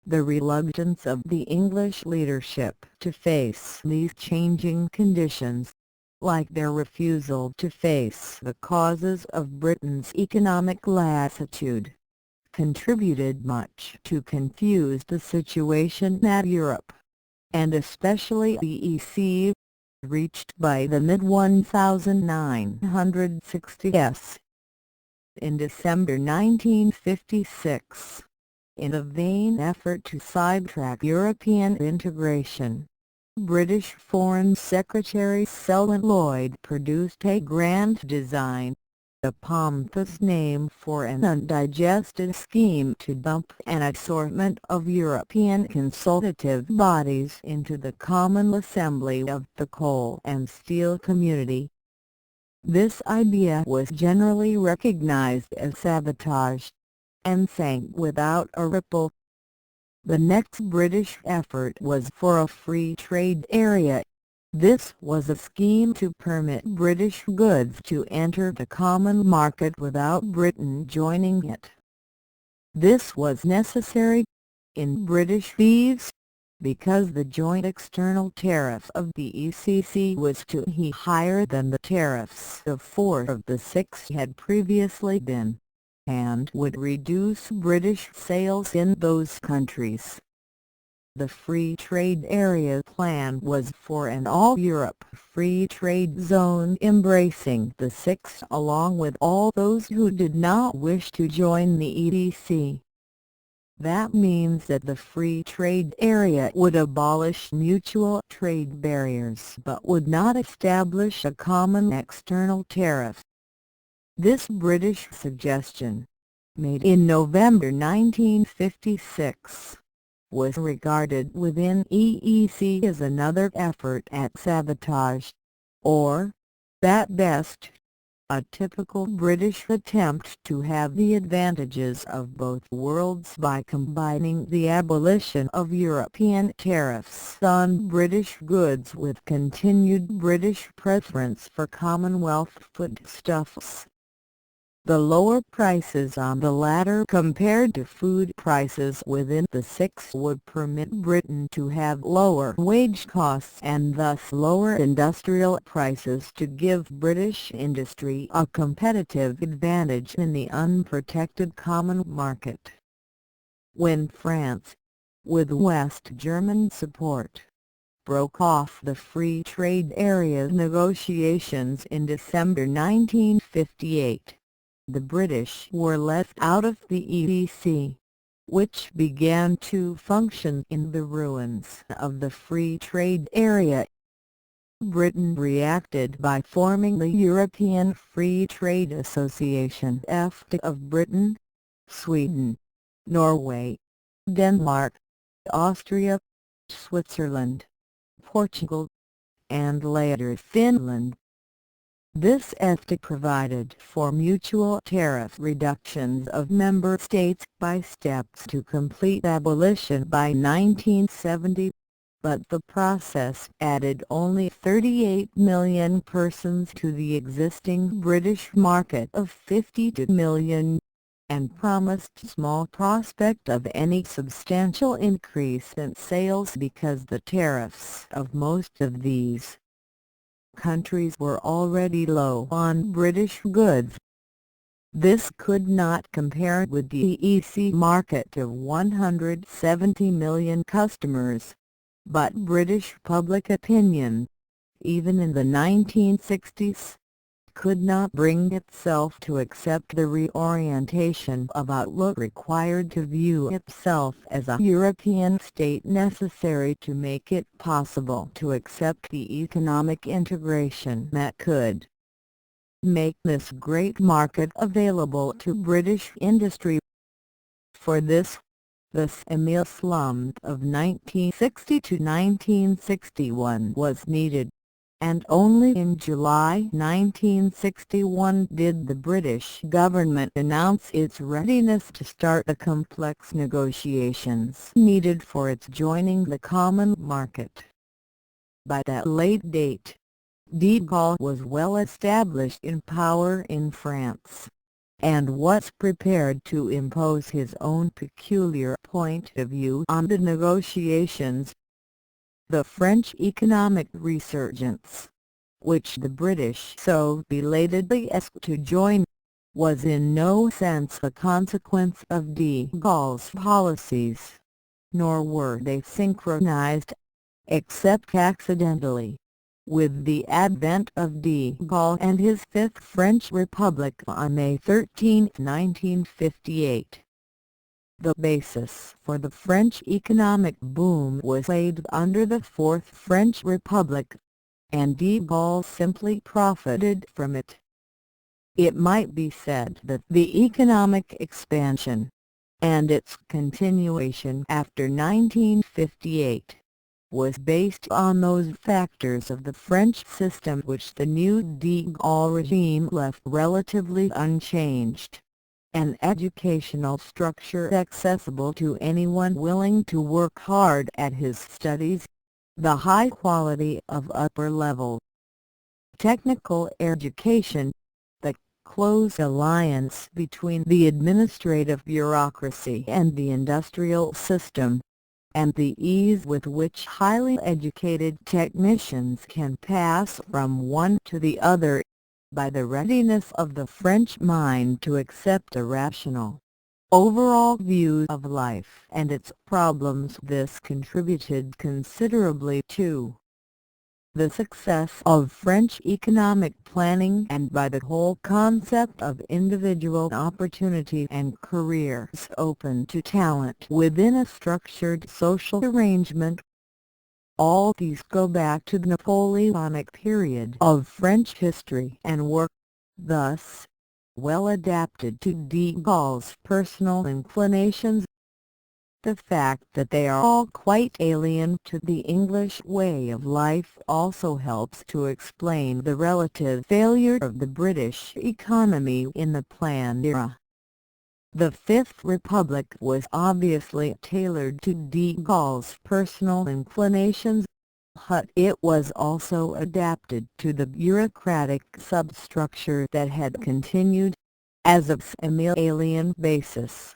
The reluctance of the English leadership to face these changing conditions, like their refusal to face the causes of Britain's economic lassitude, contributed much to confuse the situation that Europe, and especially the EC, reached by the mid-1960s. In December 1956, in a vain effort to sidetrack European integration, British Foreign Secretary Selwyn Lloyd produced a grand design, a pompous name for an undigested scheme to dump an assortment of European consultative bodies into the common assembly of the coal and steel community. This idea was generally recognized as sabotage, and sank without a ripple. The next British effort was for a free trade area. This was a scheme to permit British goods to enter the common market without Britain joining it. This was necessary, in British views, because the joint external tariff of the ECC was higher than the tariffs of 4 of the 6 had previously been, and would reduce British sales in those countries. The Free Trade Area plan was for an all-Europe free trade zone embracing the 6 along with all those who did not wish to join the EDC. That means that the Free Trade Area would abolish mutual trade barriers but would not establish a common external tariff. This British suggestion, made in November 1956, was regarded within EEC as another effort at sabotage, or, at best, a typical British attempt to have the advantages of both worlds by combining the abolition of European tariffs on British goods with continued British preference for Commonwealth foodstuffs. The lower prices on the latter compared to food prices within the 6 would permit Britain to have lower wage costs and thus lower industrial prices to give British industry a competitive advantage in the unprotected common market. When France, with West German support, broke off the Free Trade Area negotiations in December 1958, the British were left out of the EDC, which began to function in the ruins of the Free Trade Area. Britain reacted by forming the European Free Trade Association (EFTA) of Britain, Sweden, Norway, Denmark, Austria, Switzerland, Portugal, and later Finland. This EFTA provided for mutual tariff reductions of member states by steps to complete abolition by 1970, but the process added only 38 million persons to the existing British market of 52 million, and promised small prospect of any substantial increase in sales because the tariffs of most of these countries were already low on British goods. This could not compare with the EEC market of 170 million customers, but British public opinion, even in the 1960s, could not bring itself to accept the reorientation of outlook required to view itself as a European state necessary to make it possible to accept the economic integration that could make this great market available to British industry. For this, the semi slump of 1960 to 1961 was needed, and only in July 1961 did the British government announce its readiness to start the complex negotiations needed for its joining the common market. By that late date, de Gaulle was well established in power in France, and was prepared to impose his own peculiar point of view on the negotiations. The French economic resurgence, which the British so belatedly asked to join, was in no sense a consequence of de Gaulle's policies, nor were they synchronized, except accidentally, with the advent of de Gaulle and his Fifth French Republic on May 13, 1958. The basis for the French economic boom was laid under the Fourth French Republic, and de Gaulle simply profited from it. It might be said that the economic expansion, and its continuation after 1958, was based on those factors of the French system which the new de Gaulle regime left relatively unchanged: an educational structure accessible to anyone willing to work hard at his studies, the high quality of upper-level technical education, the close alliance between the administrative bureaucracy and the industrial system, and the ease with which highly educated technicians can pass from one to the other, by the readiness of the French mind to accept a rational, overall view of life and its problems. This contributed considerably to the success of French economic planning, and by the whole concept of individual opportunity and careers open to talent within a structured social arrangement. All these go back to the Napoleonic period of French history and were, thus, well adapted to de Gaulle's personal inclinations. The fact that they are all quite alien to the English way of life also helps to explain the relative failure of the British economy in the planned era. The Fifth Republic was obviously tailored to de Gaulle's personal inclinations, but it was also adapted to the bureaucratic substructure that had continued, as a semi-alien basis,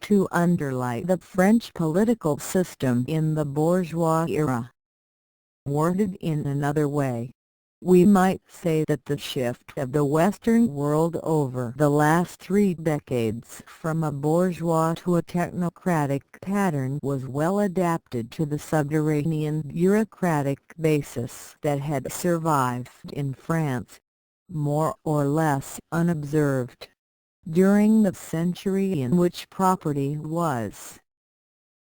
to underlie the French political system in the bourgeois era. Worded in another way, we might say that the shift of the Western world over the last 3 decades from a bourgeois to a technocratic pattern was well adapted to the subterranean bureaucratic basis that had survived in France, more or less unobserved, during the century in which property was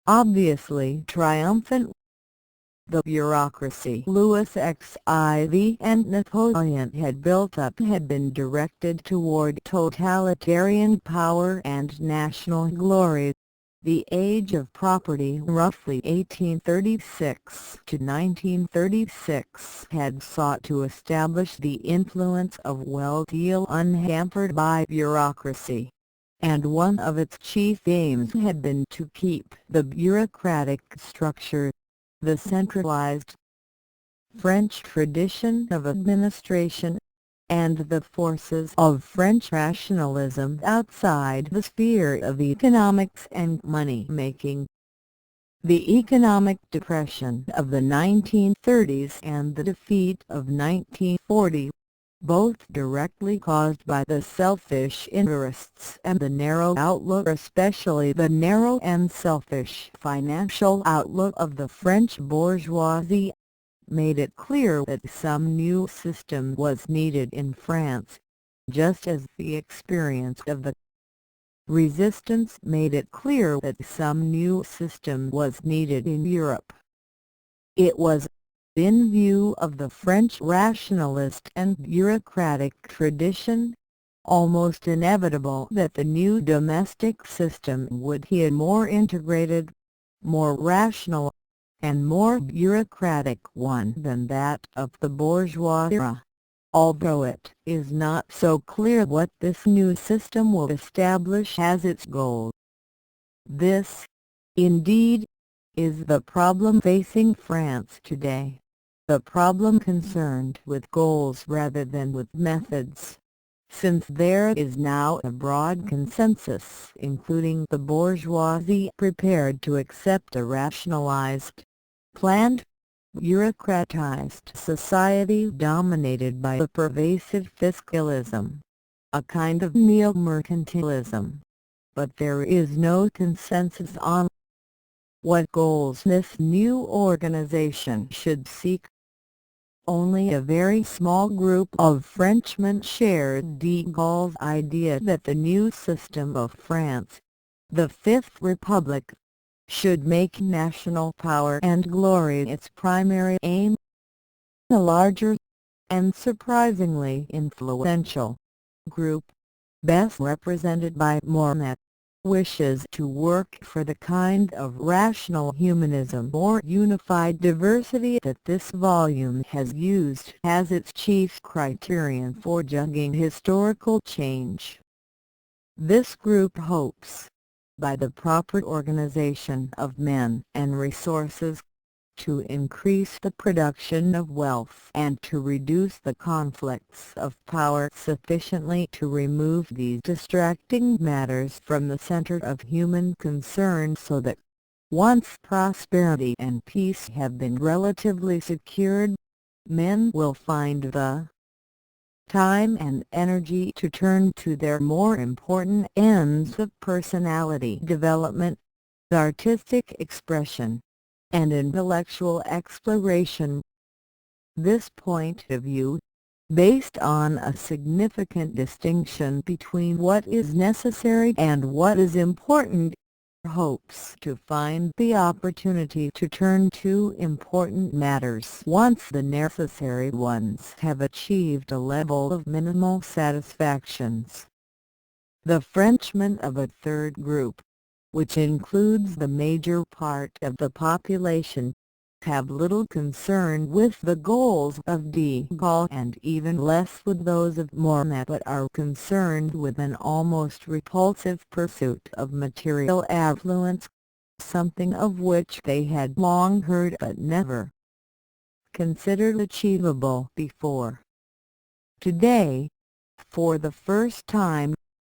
obviously triumphant. The bureaucracy Louis XIV and Napoleon had built up had been directed toward totalitarian power and national glory. The age of property, roughly 1836 to 1936, had sought to establish the influence of wealth unhampered by bureaucracy, and one of its chief aims had been to keep the bureaucratic structure, the centralized French tradition of administration, and the forces of French rationalism outside the sphere of economics and money-making. The economic depression of the 1930s and the defeat of 1940, both directly caused by the selfish interests and the narrow outlook, especially the narrow and selfish financial outlook of the French bourgeoisie, made it clear that some new system was needed in France, just as the experience of the resistance made it clear that some new system was needed in Europe. It was, in view of the French rationalist and bureaucratic tradition, almost inevitable that the new domestic system would be a more integrated, more rational, and more bureaucratic one than that of the bourgeois era, although it is not so clear what this new system will establish as its goal. This, indeed, is the problem facing France today, the problem concerned with goals rather than with methods, since there is now a broad consensus including the bourgeoisie prepared to accept a rationalized, planned, bureaucratized society dominated by a pervasive fiscalism, a kind of neo-mercantilism. But there is no consensus on what goals this new organization should seek. Only a very small group of Frenchmen shared de Gaulle's idea that the new system of France, the Fifth Republic, should make national power and glory its primary aim. A larger, and surprisingly influential, group, best represented by Mornet, wishes to work for the kind of rational humanism or unified diversity that this volume has used as its chief criterion for judging historical change. This group hopes, by the proper organization of men and resources, to increase the production of wealth and to reduce the conflicts of power sufficiently to remove these distracting matters from the center of human concern so that, once prosperity and peace have been relatively secured, men will find the time and energy to turn to their more important ends of personality development, artistic expression, and intellectual exploration. This point of view, based on a significant distinction between what is necessary and what is important, hopes to find the opportunity to turn to important matters once the necessary ones have achieved a level of minimal satisfactions. The Frenchmen of a third group, which includes the major part of the population, have little concern with the goals of de Gaulle and even less with those of Mornet, but are concerned with an almost repulsive pursuit of material affluence, something of which they had long heard but never considered achievable before. Today, for the first time,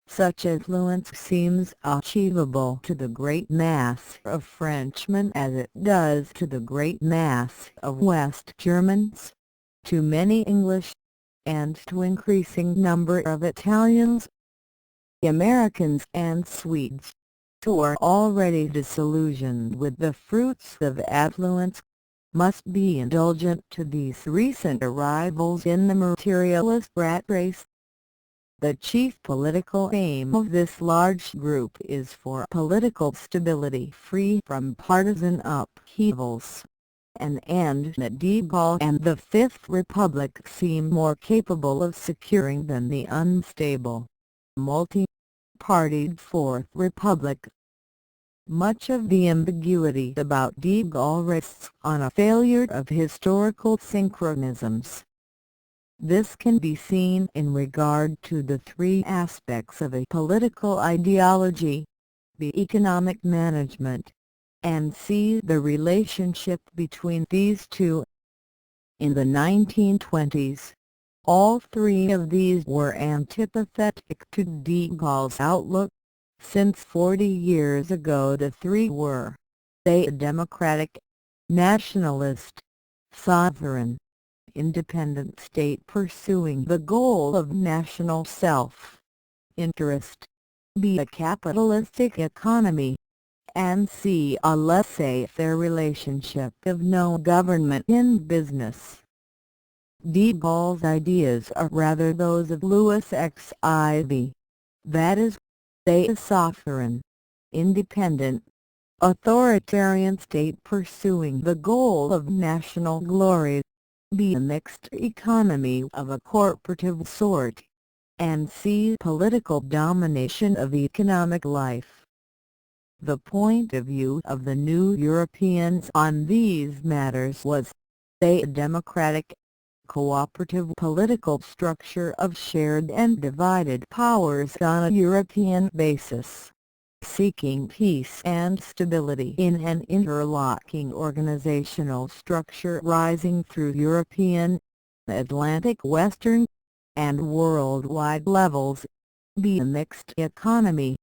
such affluence seems achievable to the great mass of Frenchmen as it does to the great mass of West Germans, to many English, and to increasing number of Italians, Americans and Swedes, who are already disillusioned with the fruits of affluence, must be indulgent to these recent arrivals in the materialist rat race. The chief political aim of this large group is for political stability free from partisan upheavals, an end that de Gaulle and the Fifth Republic seem more capable of securing than the unstable, multi-partied Fourth Republic. Much of the ambiguity about de Gaulle rests on a failure of historical synchronisms. This can be seen in regard to the three aspects of a political ideology: the economic management, and see the relationship between these two. In the 1920s, all three of these were antipathetic to de Gaulle's outlook, since 40 years ago the three were: a democratic, nationalist, sovereign, independent state pursuing the goal of national self-interest, b a capitalistic economy, and c a laissez-faire relationship of no government in business. De Gaulle's ideas are rather those of Louis Xiv, that is, a sovereign, independent, authoritarian state pursuing the goal of national glory, b a mixed economy of a corporative sort, and c political domination of economic life. The point of view of the new Europeans on these matters was a democratic, cooperative political structure of shared and divided powers on a European basis, seeking peace and stability in an interlocking organizational structure rising through European, Atlantic Western, and worldwide levels, b a mixed economy,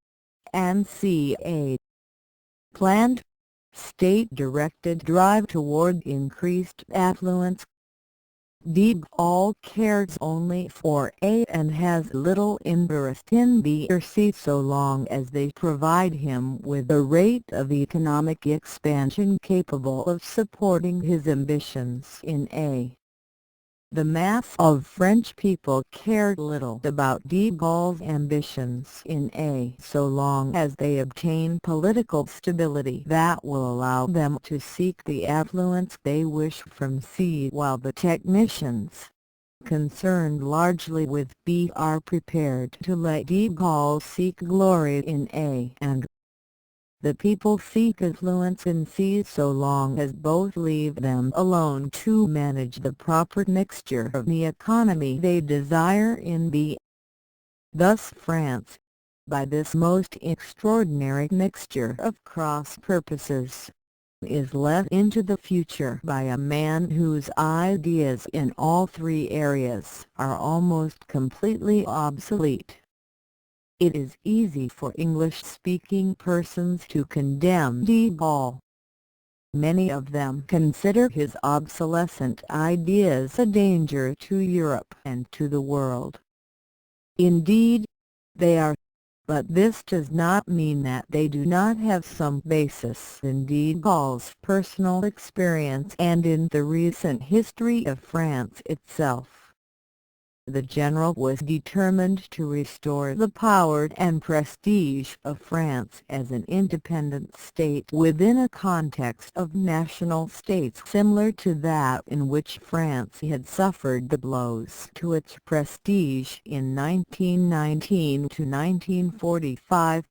and c a planned, state-directed drive toward increased affluence. De Gaulle cares only for A and has little interest in B or C so long as they provide him with a rate of economic expansion capable of supporting his ambitions in A. The mass of French people cared little about de Gaulle's ambitions in A so long as they obtain political stability that will allow them to seek the affluence they wish from C, while the technicians, concerned largely with B, are prepared to let de Gaulle seek glory in A, and the people seek affluence in C so long as both leave them alone to manage the proper mixture of the economy they desire in B. Thus France, by this most extraordinary mixture of cross purposes, is led into the future by a man whose ideas in all three areas are almost completely obsolete. It is easy for English-speaking persons to condemn de Gaulle. Many of them consider his obsolescent ideas a danger to Europe and to the world. Indeed, they are, but this does not mean that they do not have some basis in de Gaulle's personal experience and in the recent history of France itself. The general was determined to restore the power and prestige of France as an independent state within a context of national states similar to that in which France had suffered the blows to its prestige in 1919 to 1945.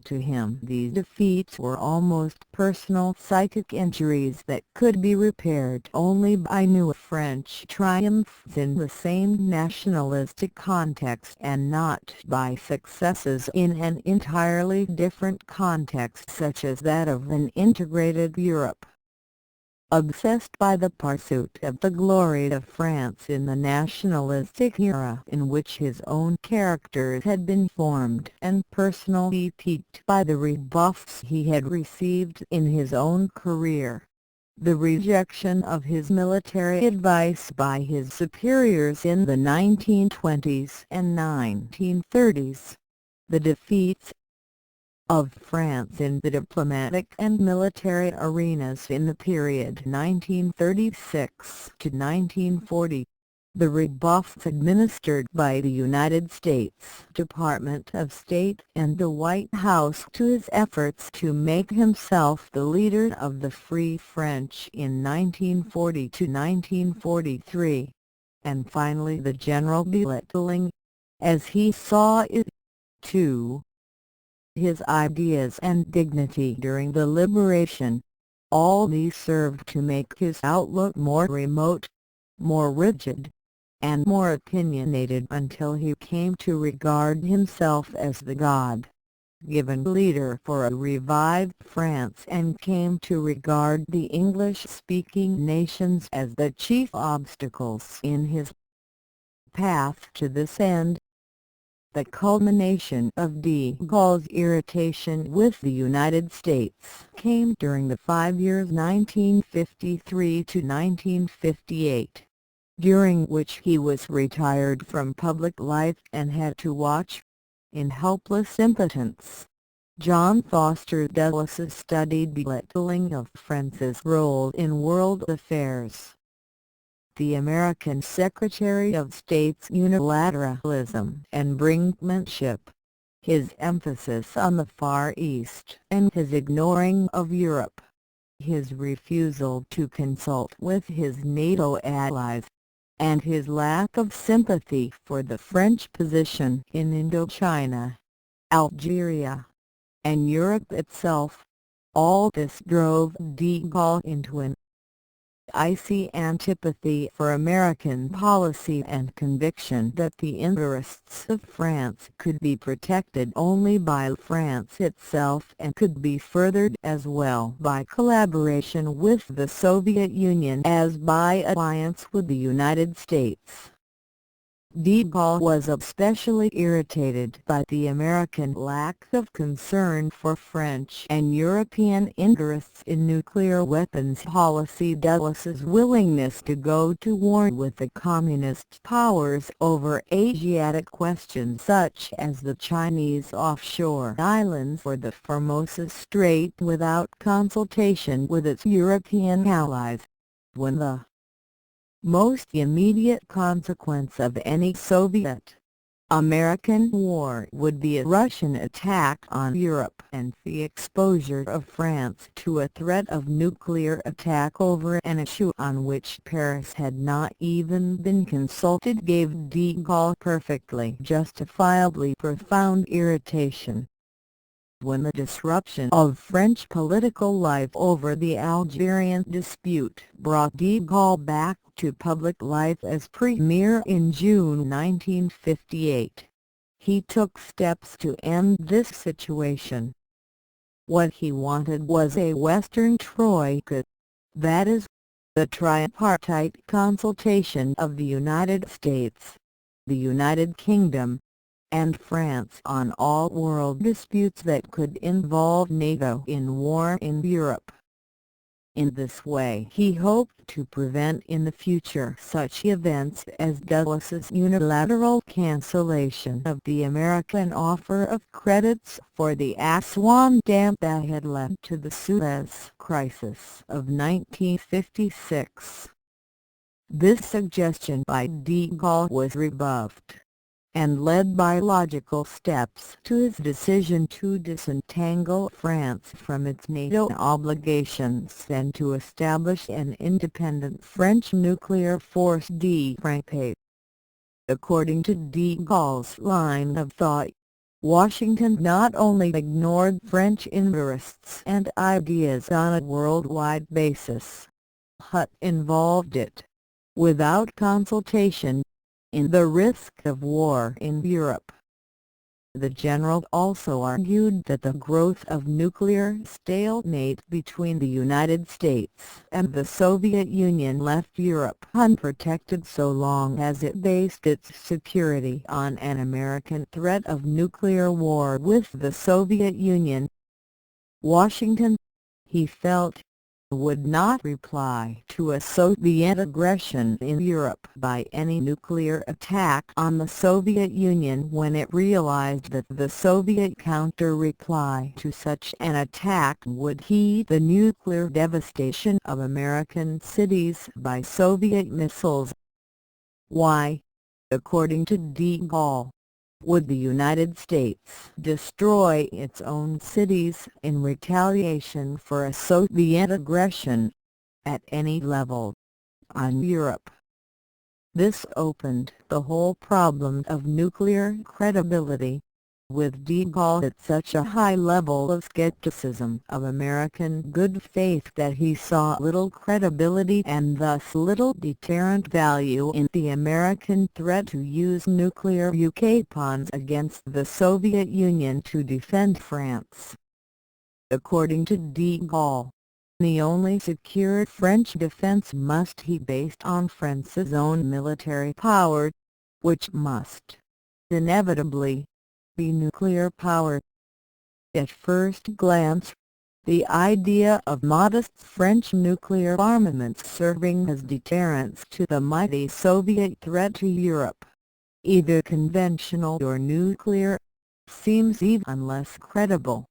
To him these defeats were almost personal psychic injuries that could be repaired only by new French triumphs in the same nationalistic context and not by successes in an entirely different context such as that of an integrated Europe. Obsessed by the pursuit of the glory of France in the nationalistic era in which his own character had been formed and personally piqued by the rebuffs he had received in his own career, the rejection of his military advice by his superiors in the 1920s and 1930s, the defeats of France in the diplomatic and military arenas in the period 1936 to 1940, the rebuffs administered by the United States Department of State and the White House to his efforts to make himself the leader of the Free French in 1940 to 1943, and finally the general belittling, as he saw it, too, his ideas and dignity during the liberation. All these served to make his outlook more remote, more rigid, and more opinionated until he came to regard himself as the God-given leader for a revived France and came to regard the English-speaking nations as the chief obstacles in his path to this end. The culmination of de Gaulle's irritation with the United States came during the 5 years 1953 to 1958, during which he was retired from public life and had to watch, in helpless impotence, John Foster Dulles' studied belittling of France's role in world affairs. The American Secretary of State's unilateralism and brinkmanship, his emphasis on the Far East and his ignoring of Europe, his refusal to consult with his NATO allies, and his lack of sympathy for the French position in Indochina, Algeria, and Europe itself, all this drove de Gaulle into an icy antipathy for American policy and conviction that the interests of France could be protected only by France itself and could be furthered as well by collaboration with the Soviet Union as by alliance with the United States. De Gaulle was especially irritated by the American lack of concern for French and European interests in nuclear weapons policy. Dulles' willingness to go to war with the Communist powers over Asiatic questions such as the Chinese offshore islands or the Formosa Strait without consultation with its European allies, when the most immediate consequence of any Soviet-American war would be a Russian attack on Europe and the exposure of France to a threat of nuclear attack over an issue on which Paris had not even been consulted, gave de Gaulle perfectly justifiably profound irritation. When the disruption of French political life over the Algerian dispute brought de Gaulle back to public life as premier in June 1958, he took steps to end this situation. What he wanted was a Western Troika, that is, the tripartite consultation of the United States, the United Kingdom, and France on all world disputes that could involve NATO in war in Europe. In this way he hoped to prevent in the future such events as Dulles' unilateral cancellation of the American offer of credits for the Aswan Dam that had led to the Suez Crisis of 1956. This suggestion by de Gaulle was rebuffed, and led by logical steps to his decision to disentangle France from its NATO obligations and to establish an independent French nuclear force de frappe. According to de Gaulle's line of thought, Washington not only ignored French interests and ideas on a worldwide basis, but involved it, without consultation, in the risk of war in Europe. The general also argued that the growth of nuclear stalemate between the United States and the Soviet Union left Europe unprotected so long as it based its security on an American threat of nuclear war with the Soviet Union. Washington, he felt, would not reply to a Soviet aggression in Europe by any nuclear attack on the Soviet Union when it realized that the Soviet counter-reply to such an attack would heed the nuclear devastation of American cities by Soviet missiles. Why, according to de Gaulle, would the United States destroy its own cities in retaliation for a Soviet aggression, at any level, on Europe? This opened the whole problem of nuclear credibility, with de Gaulle at such a high level of skepticism of American good faith that he saw little credibility and thus little deterrent value in the American threat to use nuclear weapons against the Soviet Union to defend France. According to de Gaulle, the only secure French defense must be based on France's own military power, which must, inevitably, be nuclear power. At first glance, the idea of modest French nuclear armaments serving as deterrents to the mighty Soviet threat to Europe, either conventional or nuclear, seems even less credible.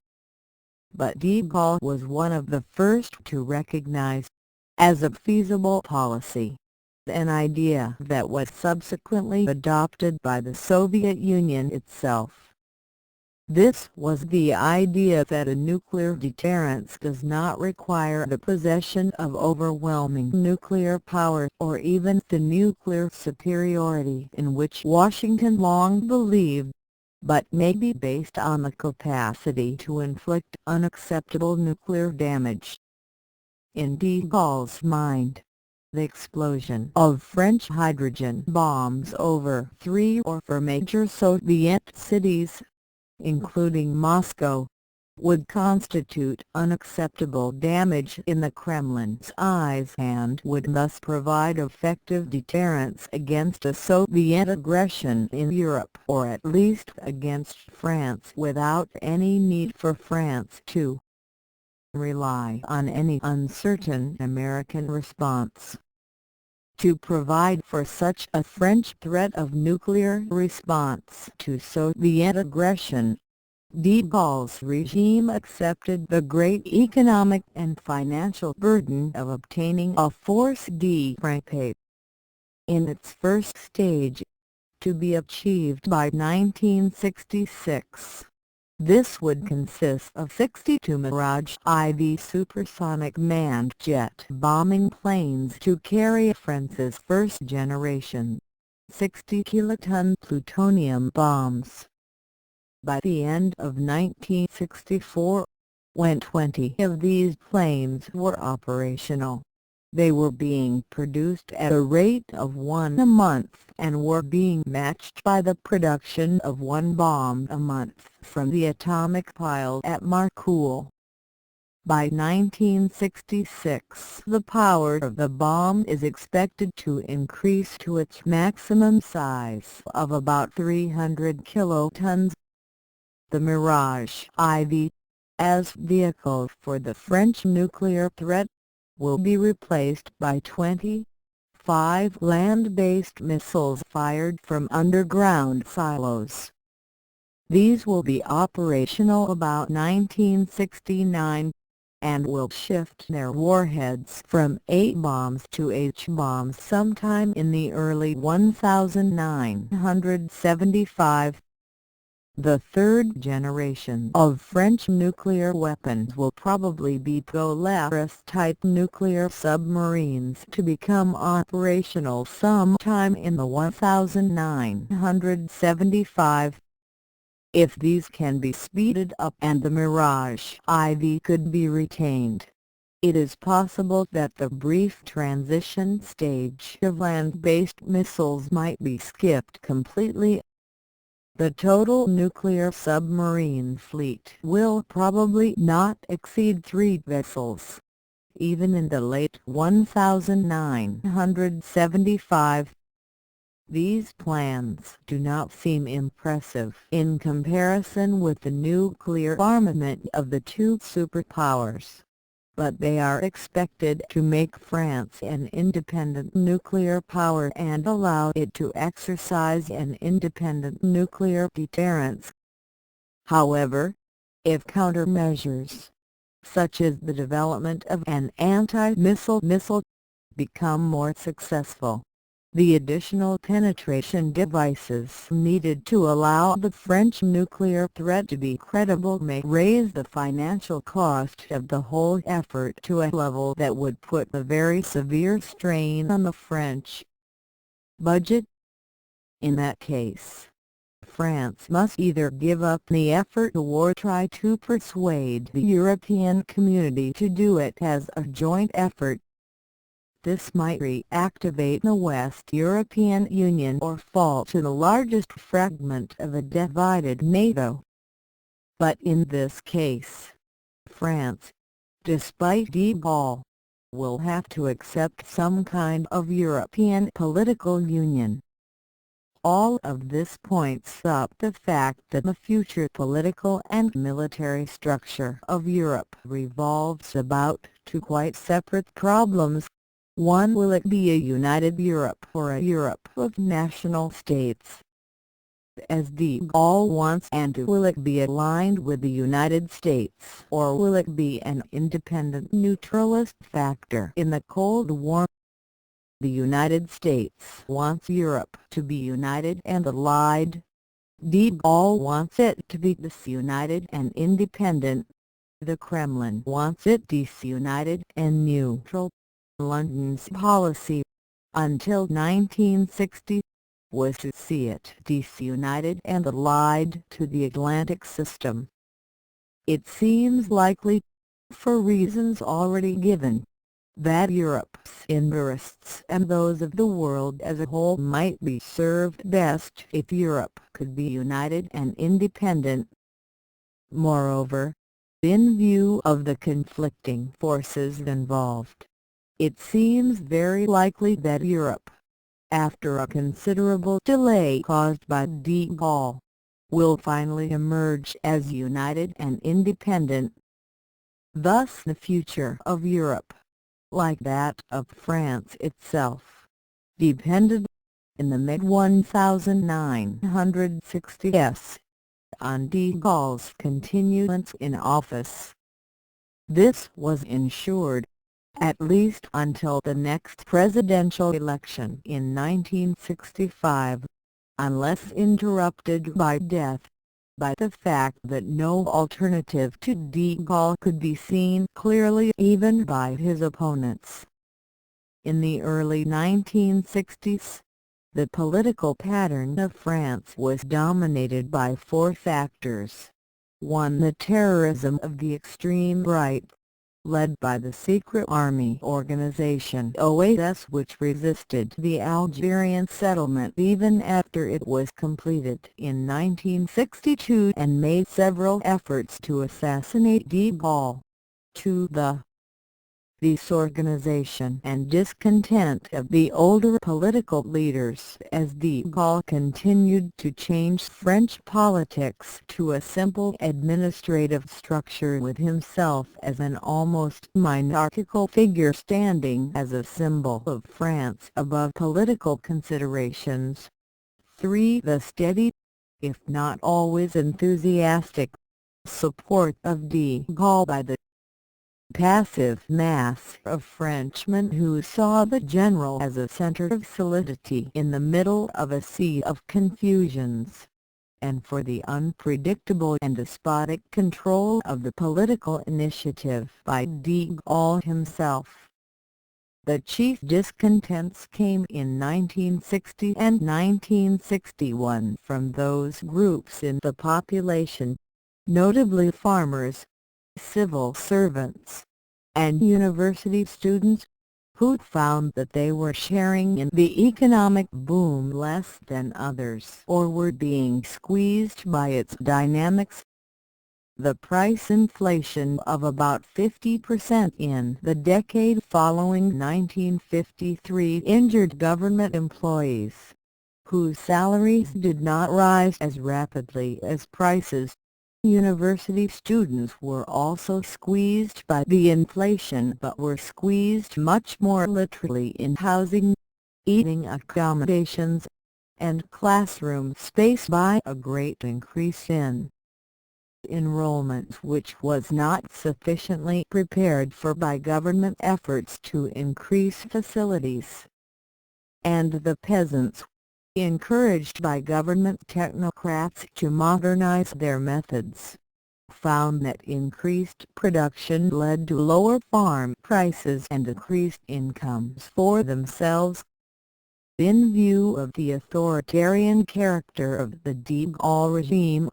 But de Gaulle was one of the first to recognize, as a feasible policy, an idea that was subsequently adopted by the Soviet Union itself. This was the idea that a nuclear deterrence does not require the possession of overwhelming nuclear power or even the nuclear superiority in which Washington long believed, but may be based on the capacity to inflict unacceptable nuclear damage. In de Gaulle's mind, the explosion of French hydrogen bombs over 3 or 4 major Soviet cities, including Moscow, would constitute unacceptable damage in the Kremlin's eyes and would thus provide effective deterrence against a Soviet aggression in Europe, or at least against France, without any need for France to rely on any uncertain American response. To provide for such a French threat of nuclear response to Soviet aggression, de Gaulle's regime accepted the great economic and financial burden of obtaining a force de frappe. In its first stage, to be achieved by 1966, this would consist of 62 Mirage IV supersonic manned jet bombing planes to carry France's first-generation 60-kiloton plutonium bombs. By the end of 1964, when 20 of these planes were operational, they were being produced at a rate of one a month and were being matched by the production of one bomb a month from the atomic pile at Marcoule. By 1966, the power of the bomb is expected to increase to its maximum size of about 300 kilotons. The Mirage IV, as vehicle for the French nuclear threat, will be replaced by 25 land-based missiles fired from underground silos. These will be operational about 1969, and will shift their warheads from H-bombs to H-bombs sometime in the early 1975. The third generation of French nuclear weapons will probably be Polaris-type nuclear submarines to become operational sometime in the 1975. If these can be speeded up and the Mirage IV could be retained, it is possible that the brief transition stage of land-based missiles might be skipped completely. The total nuclear submarine fleet will probably not exceed 3 vessels, even in the late 1975. These plans do not seem impressive in comparison with the nuclear armament of the two superpowers, but they are expected to make France an independent nuclear power and allow it to exercise an independent nuclear deterrence. However, if countermeasures, such as the development of an anti-missile missile, become more successful, the additional penetration devices needed to allow the French nuclear threat to be credible may raise the financial cost of the whole effort to a level that would put a very severe strain on the French budget. In that case, France must either give up the effort or try to persuade the European community to do it as a joint effort. This might reactivate the West European Union or fall to the largest fragment of a divided NATO. But in this case, France, despite de Gaulle, will have to accept some kind of European political union. All of this points up the fact that the future political and military structure of Europe revolves about two quite separate problems. One, will it be a united Europe or a Europe of national states, as de Gaulle wants, and will it be aligned with the United States, or will it be an independent neutralist factor in the Cold War? The United States wants Europe to be united and allied. De Gaulle wants it to be disunited and independent. The Kremlin wants it disunited and neutral. London's policy, until 1960, was to see it disunited and allied to the Atlantic system. It seems likely, for reasons already given, that Europe's interests and those of the world as a whole might be served best if Europe could be united and independent. Moreover, In view of the conflicting forces involved, it seems very likely that Europe, after a considerable delay caused by de Gaulle, will finally emerge as united and independent. Thus the future of Europe, like that of France itself, depended, in the mid-1960s, on de Gaulle's continuance in office. This was ensured, at least until the next presidential election in 1965, unless interrupted by death, by the fact that no alternative to de Gaulle could be seen clearly even by his opponents. In the early 1960s, the political pattern of France was dominated by four factors. 1. The terrorism of the extreme right, led by the secret army organization OAS, which resisted the Algerian settlement even after it was completed in 1962 and made several efforts to assassinate de Gaulle. 2. The disorganization and discontent of the older political leaders as de Gaulle continued to change French politics to a simple administrative structure with himself as an almost monarchical figure standing as a symbol of France above political considerations. 3. The steady, if not always enthusiastic, support of de Gaulle by the passive mass of Frenchmen who saw the general as a center of solidity in the middle of a sea of confusions, and for the unpredictable and despotic control of the political initiative by de Gaulle himself. The chief discontents came in 1960 and 1961 from those groups in the population, notably farmers, civil servants, and university students, who found that they were sharing in the economic boom less than others or were being squeezed by its dynamics. The price inflation of about 50% in the decade following 1953 injured government employees, whose salaries did not rise as rapidly as prices. University students were also squeezed by the inflation but were squeezed much more literally in housing, eating accommodations, and classroom space by a great increase in enrollment which was not sufficiently prepared for by government efforts to increase facilities. And the peasants, encouraged by government technocrats to modernize their methods, found that increased production led to lower farm prices and decreased incomes for themselves. In view of the authoritarian character of the de Gaulle regime,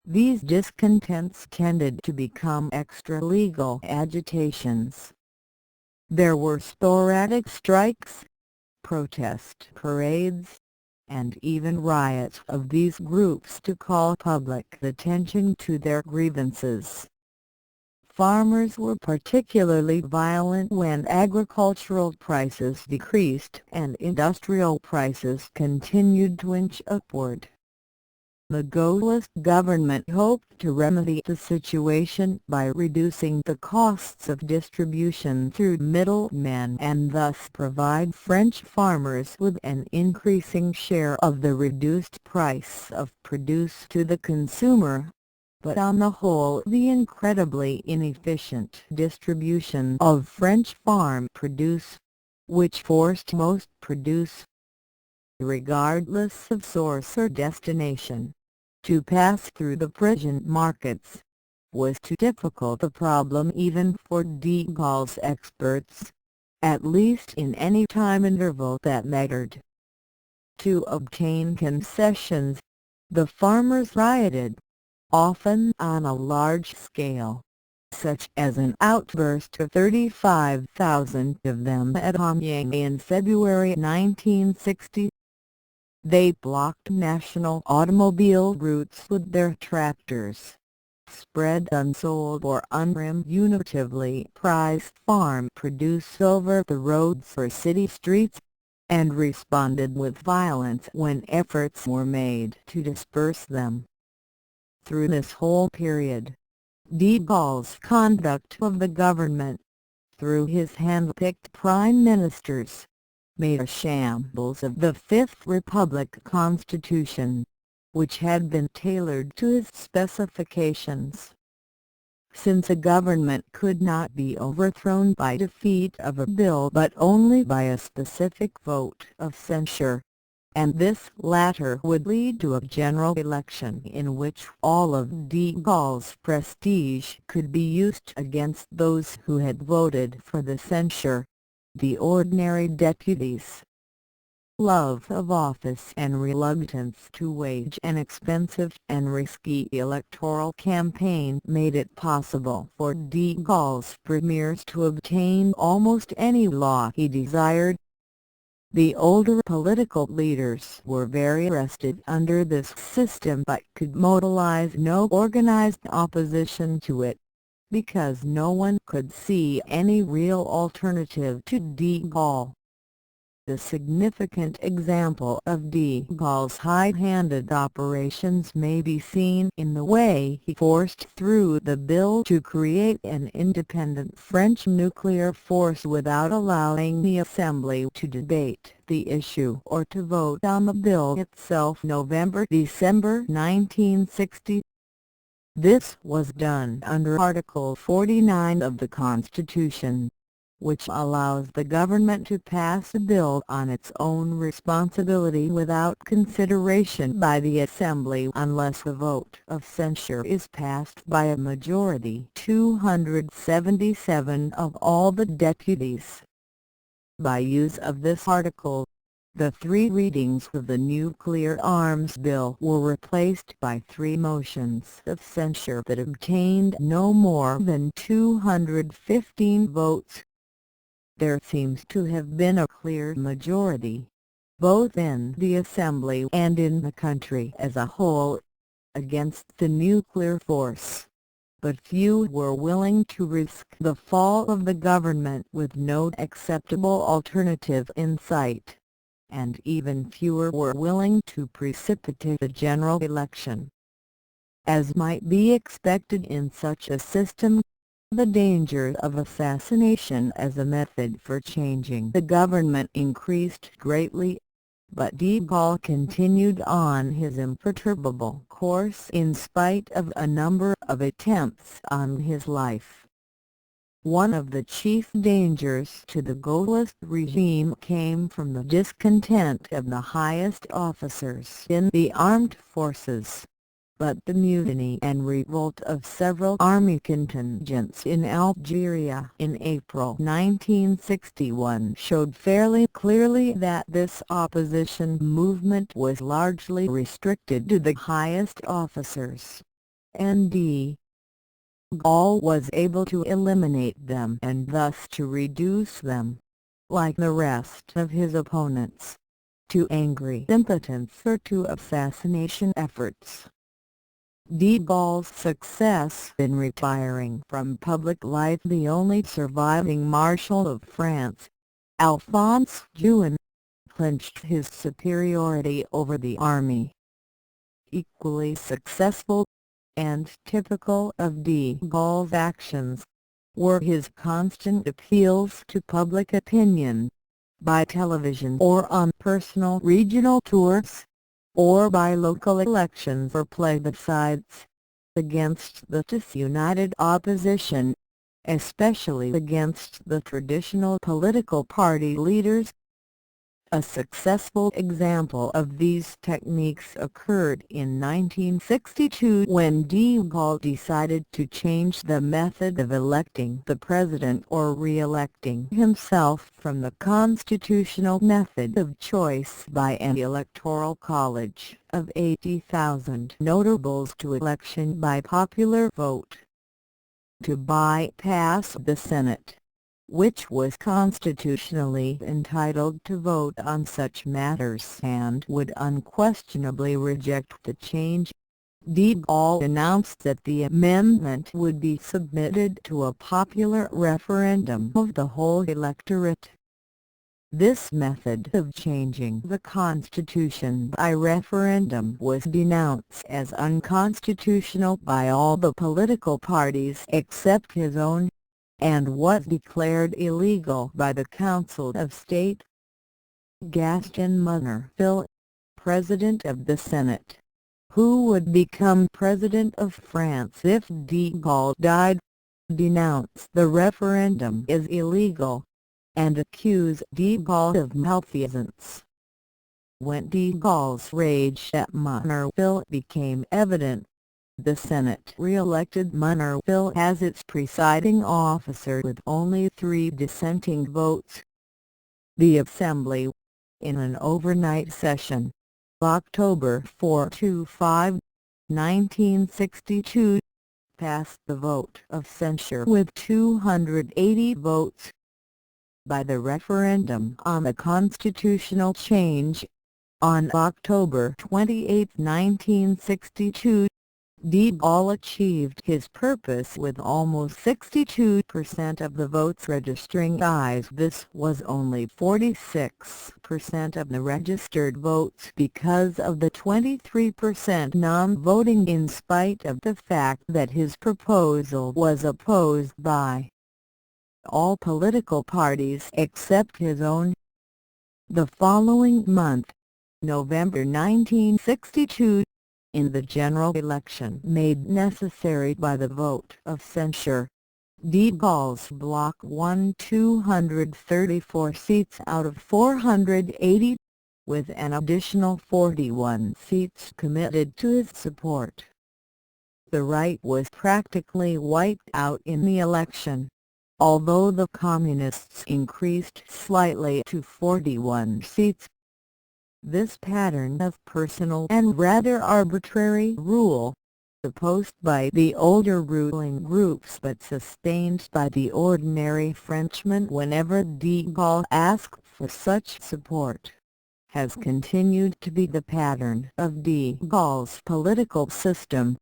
these discontents tended to become extra-legal agitations. There were sporadic strikes, protest parades, and even riots of these groups to call public attention to their grievances. Farmers were particularly violent when agricultural prices decreased and industrial prices continued to inch upward. The Gaullist government hoped to remedy the situation by reducing the costs of distribution through middlemen and thus provide French farmers with an increasing share of the reduced price of produce to the consumer. But on the whole the incredibly inefficient distribution of French farm produce, which forced most produce, regardless of source or destination, to pass through the Parisian markets, was too difficult a problem even for de Gaulle's experts, at least in any time interval that mattered. To obtain concessions, the farmers rioted, often on a large scale, such as an outburst of 35,000 of them at Amiens in February 1960. They blocked national automobile routes with their tractors, spread unsold or unremuneratively priced farm produce over the roads or city streets, and responded with violence when efforts were made to disperse them. Through this whole period, de Gaulle's conduct of the government, through his hand-picked prime ministers, made a shambles of the Fifth Republic Constitution, which had been tailored to his specifications. Since a government could not be overthrown by defeat of a bill but only by a specific vote of censure, and this latter would lead to a general election in which all of de Gaulle's prestige could be used against those who had voted for the censure, the ordinary deputies. Love of office and reluctance to wage an expensive and risky electoral campaign made it possible for de Gaulle's premiers to obtain almost any law he desired. The older political leaders were very rested under this system but could mobilize no organized opposition to it, because no one could see any real alternative to de Gaulle. The significant example of de Gaulle's high-handed operations may be seen in the way he forced through the bill to create an independent French nuclear force without allowing the Assembly to debate the issue or to vote on the bill itself November-December 1960. This was done under Article 49 of the Constitution, which allows the government to pass a bill on its own responsibility without consideration by the Assembly unless a vote of censure is passed by a majority 277 of all the deputies. By use of this article, the 3 readings of the Nuclear Arms Bill were replaced by 3 motions of censure that obtained no more than 215 votes. There seems to have been a clear majority, both in the Assembly and in the country as a whole, against the nuclear force, but few were willing to risk the fall of the government with no acceptable alternative in sight, and even fewer were willing to precipitate a general election. As might be expected in such a system, the danger of assassination as a method for changing the government increased greatly, but de Gaulle continued on his imperturbable course in spite of a number of attempts on his life. One of the chief dangers to the Gaullist regime came from the discontent of the highest officers in the armed forces. But the mutiny and revolt of several army contingents in Algeria in April 1961 showed fairly clearly that this opposition movement was largely restricted to the highest officers, and de Gaulle was able to eliminate them and thus to reduce them, like the rest of his opponents, to angry impotence or to assassination efforts. De Gaulle's success in retiring from public life, the only surviving Marshal of France, Alphonse Juin, clinched his superiority over the army. Equally successful, and typical of de Gaulle's actions, were his constant appeals to public opinion, by television or on personal regional tours, or by local elections or plebiscites, against the disunited opposition, especially against the traditional political party leaders. A successful example of these techniques occurred in 1962 when de Gaulle decided to change the method of electing the president or re-electing himself from the constitutional method of choice by an electoral college of 80,000 notables to election by popular vote. To bypass the Senate, which was constitutionally entitled to vote on such matters and would unquestionably reject the change, de Gaulle announced that the amendment would be submitted to a popular referendum of the whole electorate. This method of changing the constitution by referendum was denounced as unconstitutional by all the political parties except his own, and was declared illegal by the Council of State. Gaston Monnerville, President of the Senate, who would become President of France if de Gaulle died, denounced the referendum as illegal, and accused de Gaulle of malfeasance. When de Gaulle's rage at Monnerville became evident, the Senate re-elected Monnerville as its presiding officer with only 3 dissenting votes. The Assembly, in an overnight session, October 4–5, 1962, passed the vote of censure with 280 votes. By the referendum on the constitutional change, on October 28, 1962, de Gaulle achieved his purpose with almost 62% of the votes registering ayes. This was only 46% of the registered votes because of the 23% non-voting, in spite of the fact that his proposal was opposed by all political parties except his own. The following month, November 1962, in the general election made necessary by the vote of censure, de Gaulle's bloc won 234 seats out of 480, with an additional 41 seats committed to his support. The right was practically wiped out in the election, although the Communists increased slightly to 41 seats. This pattern of personal and rather arbitrary rule, opposed by the older ruling groups but sustained by the ordinary Frenchman whenever de Gaulle asked for such support, has continued to be the pattern of de Gaulle's political system,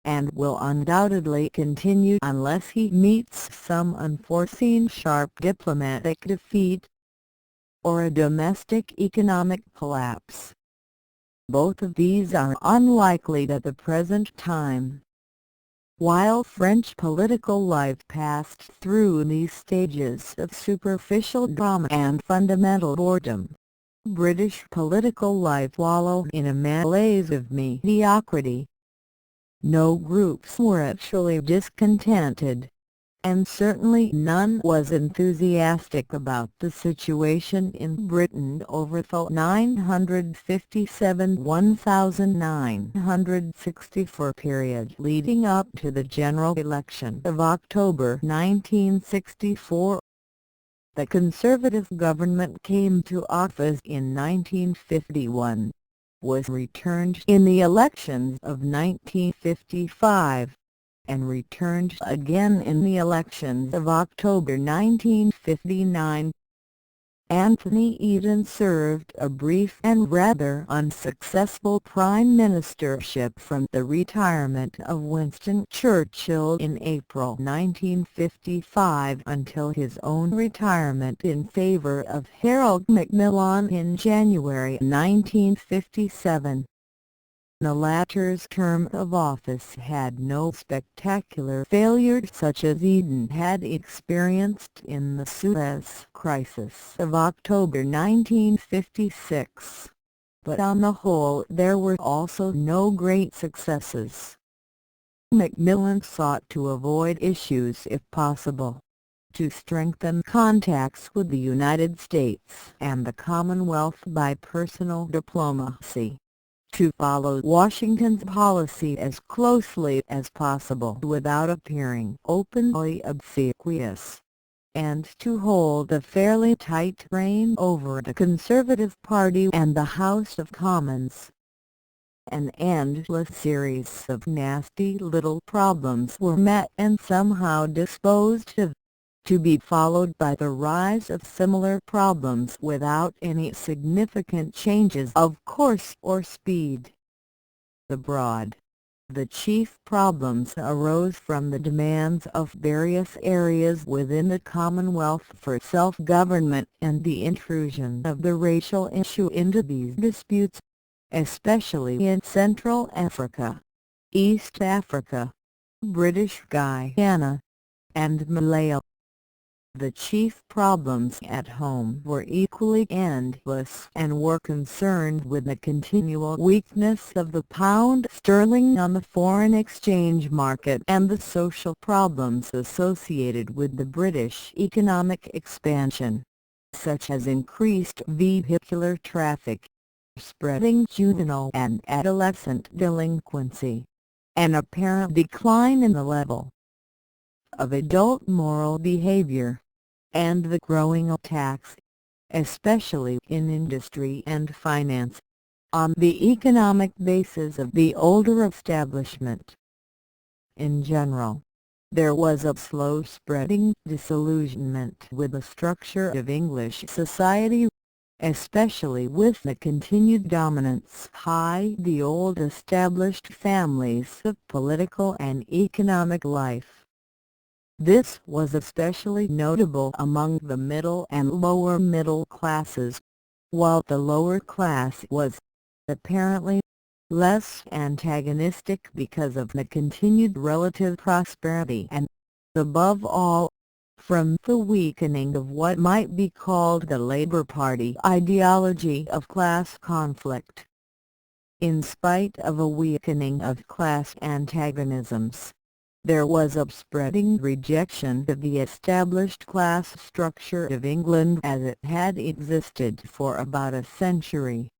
and will undoubtedly continue unless he meets some unforeseen sharp diplomatic defeat, or a domestic economic collapse. Both of these are unlikely at the present time. While French political life passed through these stages of superficial drama and fundamental boredom, British political life wallowed in a malaise of mediocrity. No groups were actually discontented, and certainly none was enthusiastic about the situation in Britain over the 957–1964 period leading up to the general election of October 1964. The Conservative government came to office in 1951, was returned in the elections of 1955, and returned again in the elections of October 1959. Anthony Eden served a brief and rather unsuccessful prime ministership from the retirement of Winston Churchill in April 1955 until his own retirement in favour of Harold Macmillan in January 1957. The latter's term of office had no spectacular failure such as Eden had experienced in the Suez Crisis of October 1956, but on the whole there were also no great successes. Macmillan sought to avoid issues if possible, to strengthen contacts with the United States and the Commonwealth by personal diplomacy, to follow Washington's policy as closely as possible without appearing openly obsequious, and to hold a fairly tight rein over the Conservative Party and the House of Commons. An endless series of nasty little problems were met and somehow disposed of, to be followed by the rise of similar problems without any significant changes of course or speed. The broad, The chief problems arose from the demands of various areas within the Commonwealth for self-government and the intrusion of the racial issue into these disputes, especially in Central Africa, East Africa, British Guyana, and Malaya. The chief problems at home were equally endless and were concerned with the continual weakness of the pound sterling on the foreign exchange market and the social problems associated with the British economic expansion, such as increased vehicular traffic, spreading juvenile and adolescent delinquency, an apparent decline in the level of adult moral behavior, and the growing attacks, especially in industry and finance, on the economic basis of the older establishment. In general, there was a slow-spreading disillusionment with the structure of English society, especially with the continued dominance by the old established families of political and economic life. This was especially notable among the middle and lower middle classes, while the lower class was, apparently, less antagonistic because of the continued relative prosperity and, above all, from the weakening of what might be called the Labour Party ideology of class conflict. In spite of a weakening of class antagonisms, there was a spreading rejection of the established class structure of England as it had existed for about a century.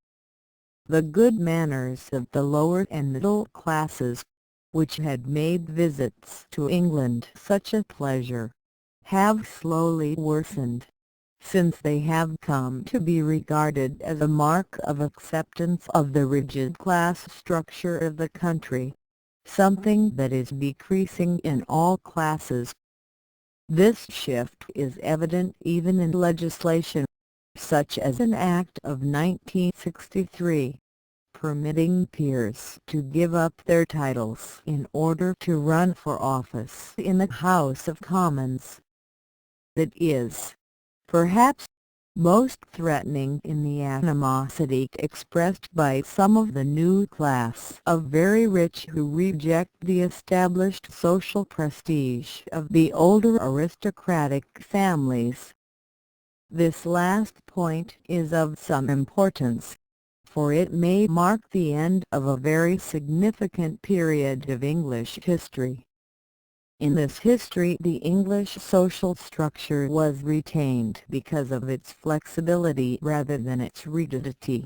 The good manners of the lower and middle classes, which had made visits to England such a pleasure, have slowly worsened, since they have come to be regarded as a mark of acceptance of the rigid class structure of the country, something that is decreasing in all classes. This shift is evident even in legislation, such as an Act of 1963, permitting peers to give up their titles in order to run for office in the House of Commons. It is, perhaps, most threatening in the animosity expressed by some of the new class of very rich who reject the established social prestige of the older aristocratic families. This last point is of some importance, for it may mark the end of a very significant period of English history. In this history, the English social structure was retained because of its flexibility rather than its rigidity.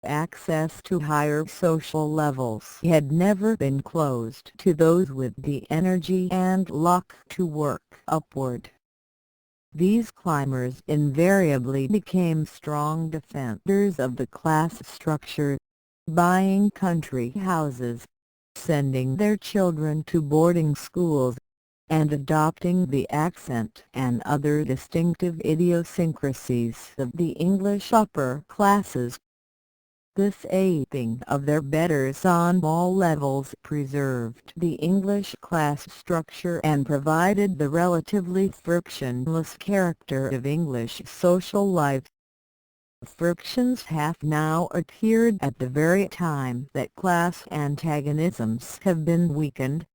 Access to higher social levels had never been closed to those with the energy and luck to work upward. These climbers invariably became strong defenders of the class structure, buying country houses, sending their children to boarding schools, and adopting the accent and other distinctive idiosyncrasies of the English upper classes. This aiding of their betters on all levels preserved the English class structure and provided the relatively frictionless character of English social life. Frictions have now appeared at the very time that class antagonisms have been weakened.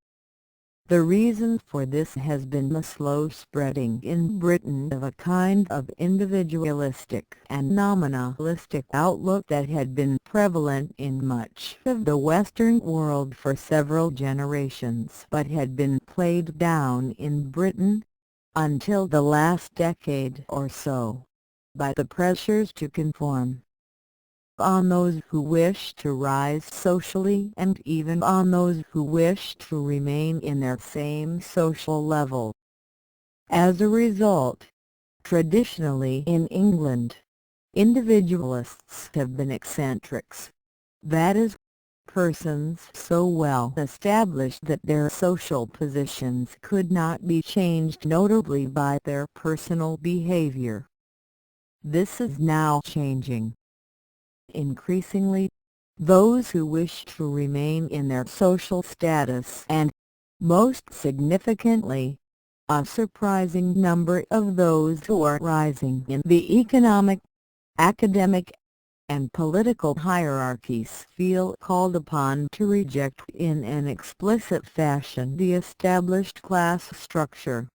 The reason for this has been the slow spreading in Britain of a kind of individualistic and nominalistic outlook that had been prevalent in much of the Western world for several generations but had been played down in Britain, until the last decade or so, by the pressures to conform on those who wish to rise socially and even on those who wish to remain in their same social level. As a result, traditionally in England, individualists have been eccentrics, that is, persons so well established that their social positions could not be changed notably by their personal behavior. This is now changing. Increasingly, those who wish to remain in their social status and, most significantly, a surprising number of those who are rising in the economic, academic, and political hierarchies feel called upon to reject in an explicit fashion the established class structure.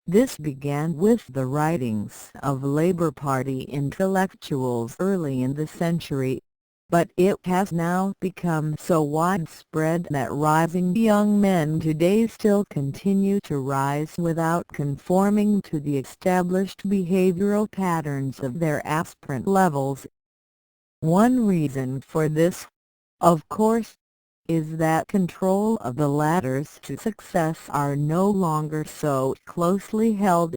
This began with the writings of Labour Party intellectuals early in the century, but it has now become so widespread that rising young men today still continue to rise without conforming to the established behavioral patterns of their aspirant levels. One reason for this, of course, is that control of the ladders to success are no longer so closely held.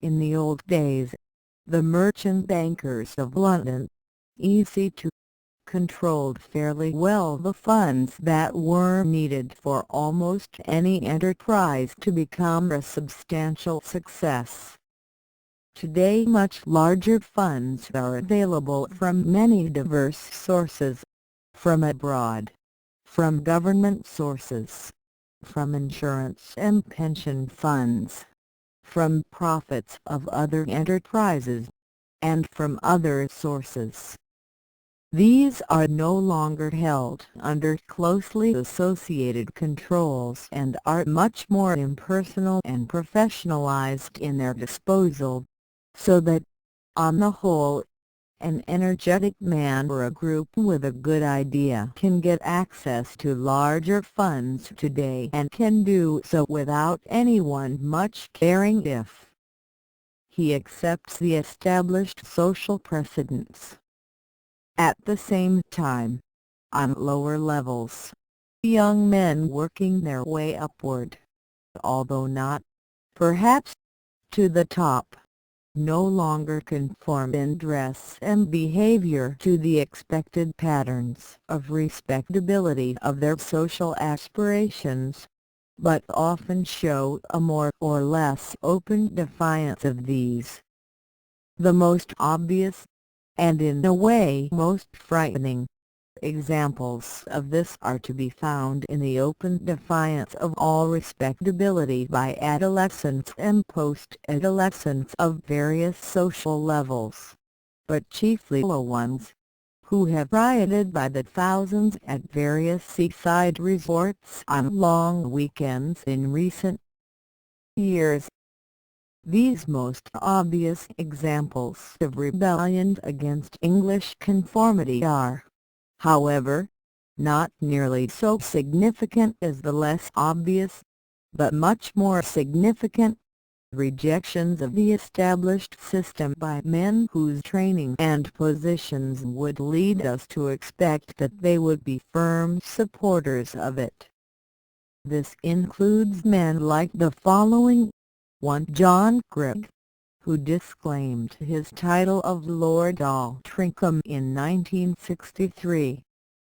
In the old days, the merchant bankers of London, EC2, controlled fairly well the funds that were needed for almost any enterprise to become a substantial success. Today much larger funds are available from many diverse sources, from abroad, from government sources, from insurance and pension funds, from profits of other enterprises, and from other sources. These are no longer held under closely associated controls and are much more impersonal and professionalized in their disposal, so that, on the whole, an energetic man or a group with a good idea can get access to larger funds today and can do so without anyone much caring if he accepts the established social precedents. At the same time, on lower levels, young men working their way upward, although not, perhaps, to the top, no longer conform in dress and behavior to the expected patterns of respectability of their social aspirations, but often show a more or less open defiance of these. The most obvious, and in a way most frightening, examples of this are to be found in the open defiance of all respectability by adolescents and post-adolescents of various social levels, but chiefly low ones, who have rioted by the thousands at various seaside resorts on long weekends in recent years. These most obvious examples of rebellion against English conformity are, however, not nearly so significant as the less obvious, but much more significant, rejections of the established system by men whose training and positions would lead us to expect that they would be firm supporters of it. This includes men like the following: 1. John Grigg, who disclaimed his title of Lord Altrincham in 1963,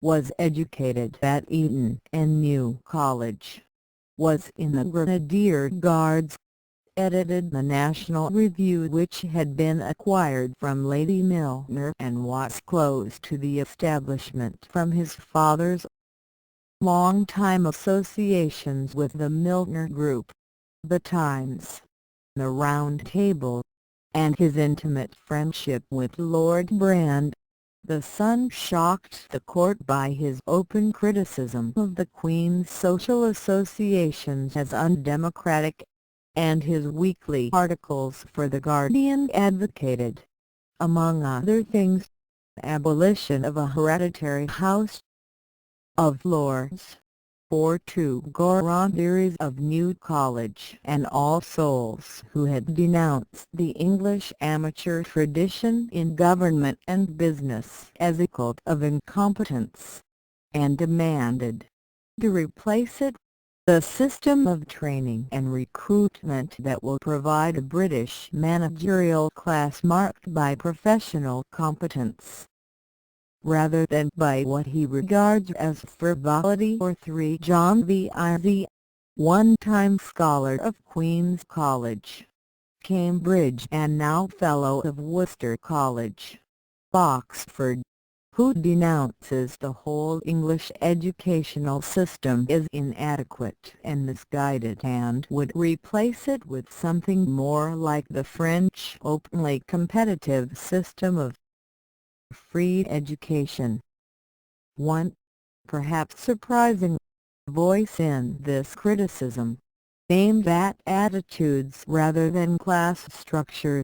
was educated at Eton and New College, was in the Grenadier Guards, edited the National Review which had been acquired from Lady Milner and was close to the establishment from his father's long-time associations with the Milner Group, the Times, the Round Table, and his intimate friendship with Lord Brand. The Sun shocked the court by his open criticism of the Queen's social associations as undemocratic, and his weekly articles for The Guardian advocated, among other things, abolition of a hereditary House of Lords, for 2 Grenadiers of New College and All Souls who had denounced the English amateur tradition in government and business as a cult of incompetence, and demanded, to replace it, the system of training and recruitment that will provide a British managerial class marked by professional competence, rather than by what he regards as frivolity. Or 3 John Vize, one-time scholar of Queen's College, Cambridge and now Fellow of Worcester College, Oxford, who denounces the whole English educational system as inadequate and misguided and would replace it with something more like the French openly competitive system of free education. One, perhaps surprising, voice in this criticism, aimed at attitudes rather than class structure,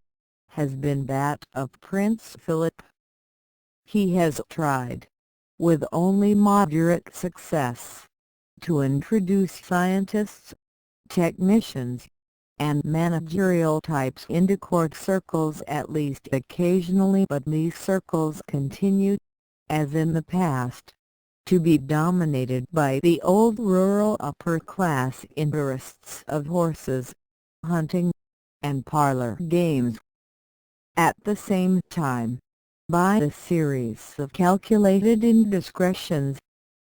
has been that of Prince Philip. He has tried, with only moderate success, to introduce scientists, technicians, and managerial types into court circles at least occasionally, but these circles continue, as in the past, to be dominated by the old rural upper-class interests of horses, hunting, and parlour games. At the same time, by a series of calculated indiscretions,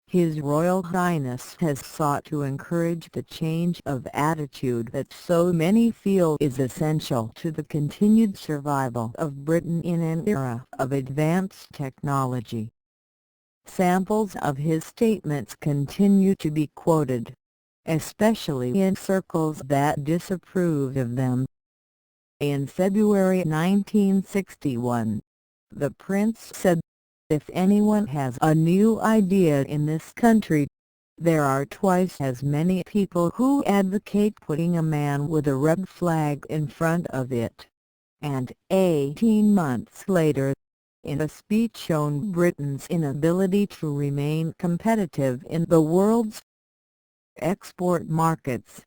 His Royal Highness has sought to encourage the change of attitude that so many feel is essential to the continued survival of Britain in an era of advanced technology. Samples of his statements continue to be quoted, especially in circles that disapprove of them. In February 1961, the Prince said, "If anyone has a new idea in this country, there are twice as many people who advocate putting a man with a red flag in front of it." And 18 months later, in a speech on Britain's inability to remain competitive in the world's export markets,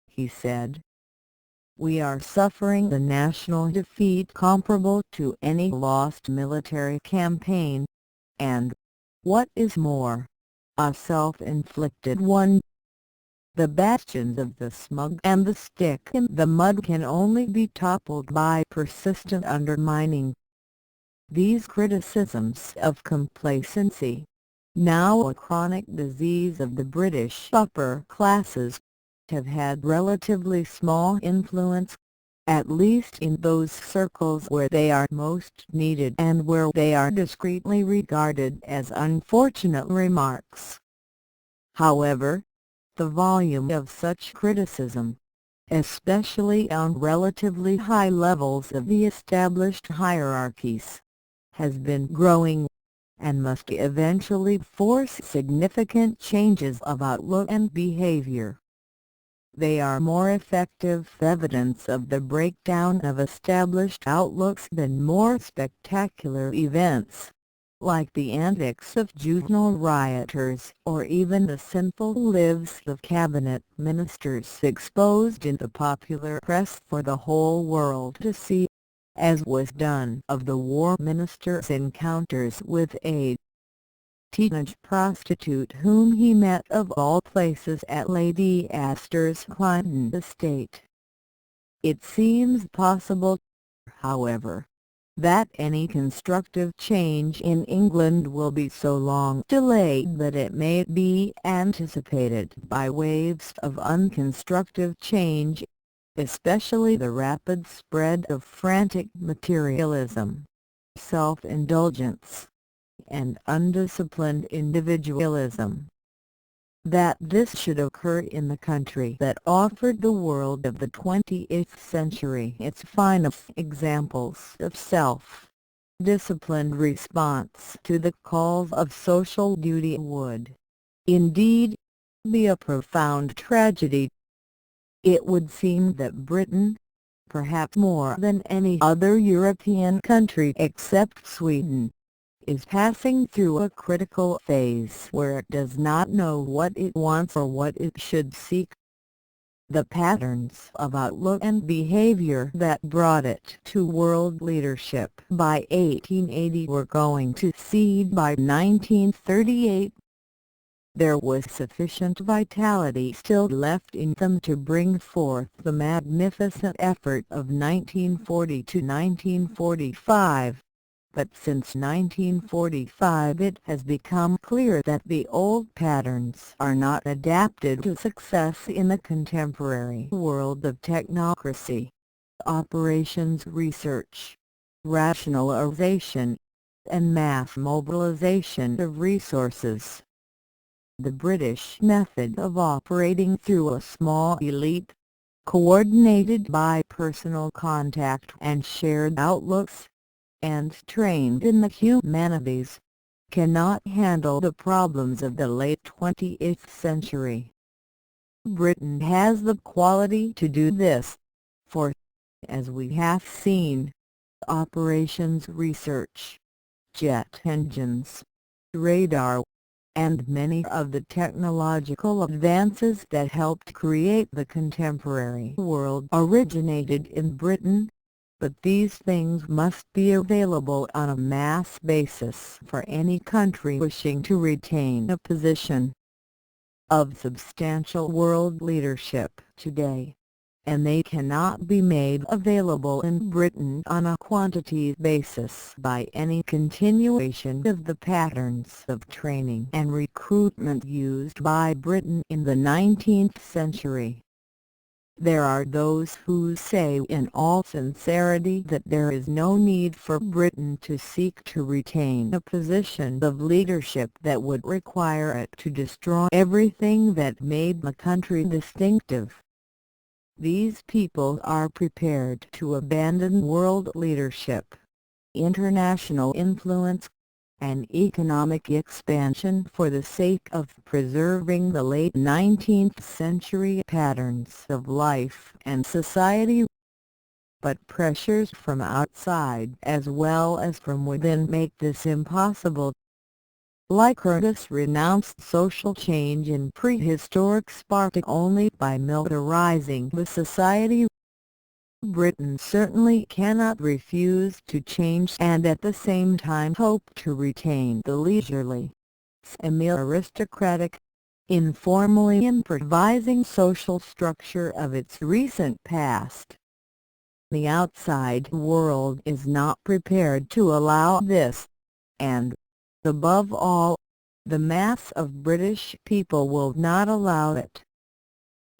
he said, "We are suffering a national defeat comparable to any lost military campaign, and, what is more, a self-inflicted one. The bastions of the smug and the stick in the mud can only be toppled by persistent undermining." These criticisms of complacency, now a chronic disease of the British upper classes, have had relatively small influence, at least in those circles where they are most needed and where they are discreetly regarded as unfortunate remarks. However, the volume of such criticism, especially on relatively high levels of the established hierarchies, has been growing, and must eventually force significant changes of outlook and behavior. They are more effective evidence of the breakdown of established outlooks than more spectacular events, like the antics of juvenile rioters or even the sinful lives of cabinet ministers exposed in the popular press for the whole world to see, as was done of the War Minister's encounters with a teenage prostitute whom he met of all places at Lady Astor's Clinton estate. It seems possible, however, that any constructive change in England will be so long delayed that it may be anticipated by waves of unconstructive change, especially the rapid spread of frantic materialism, self-indulgence, and undisciplined individualism. That this should occur in the country that offered the world of the 20th century its finest examples of self-disciplined response to the calls of social duty would, indeed, be a profound tragedy. It would seem that Britain, perhaps more than any other European country except Sweden, is passing through a critical phase where it does not know what it wants or what it should seek. The patterns of outlook and behavior that brought it to world leadership by 1880 were going to cede by 1938. There was sufficient vitality still left in them to bring forth the magnificent effort of 1940 to 1945. But since 1945 it has become clear that the old patterns are not adapted to success in the contemporary world of technocracy, operations research, rationalization, and mass mobilization of resources. The British method of operating through a small elite, coordinated by personal contact and shared outlooks, and trained in the humanities, cannot handle the problems of the late 20th century. Britain has the quality to do this, for, as we have seen, operations research, jet engines, radar, and many of the technological advances that helped create the contemporary world originated in Britain, but these things must be available on a mass basis for any country wishing to retain a position of substantial world leadership today, and they cannot be made available in Britain on a quantity basis by any continuation of the patterns of training and recruitment used by Britain in the 19th century. There are those who say in all sincerity that there is no need for Britain to seek to retain a position of leadership that would require it to destroy everything that made the country distinctive. These people are prepared to abandon world leadership, international influence, and economic expansion for the sake of preserving the late 19th century patterns of life and society. But pressures from outside as well as from within make this impossible. Lycurgus renounced social change in prehistoric Sparta only by militarizing the society. Britain certainly cannot refuse to change and at the same time hope to retain the leisurely, semi-aristocratic, informally improvising social structure of its recent past. The outside world is not prepared to allow this, and, above all, the mass of British people will not allow it.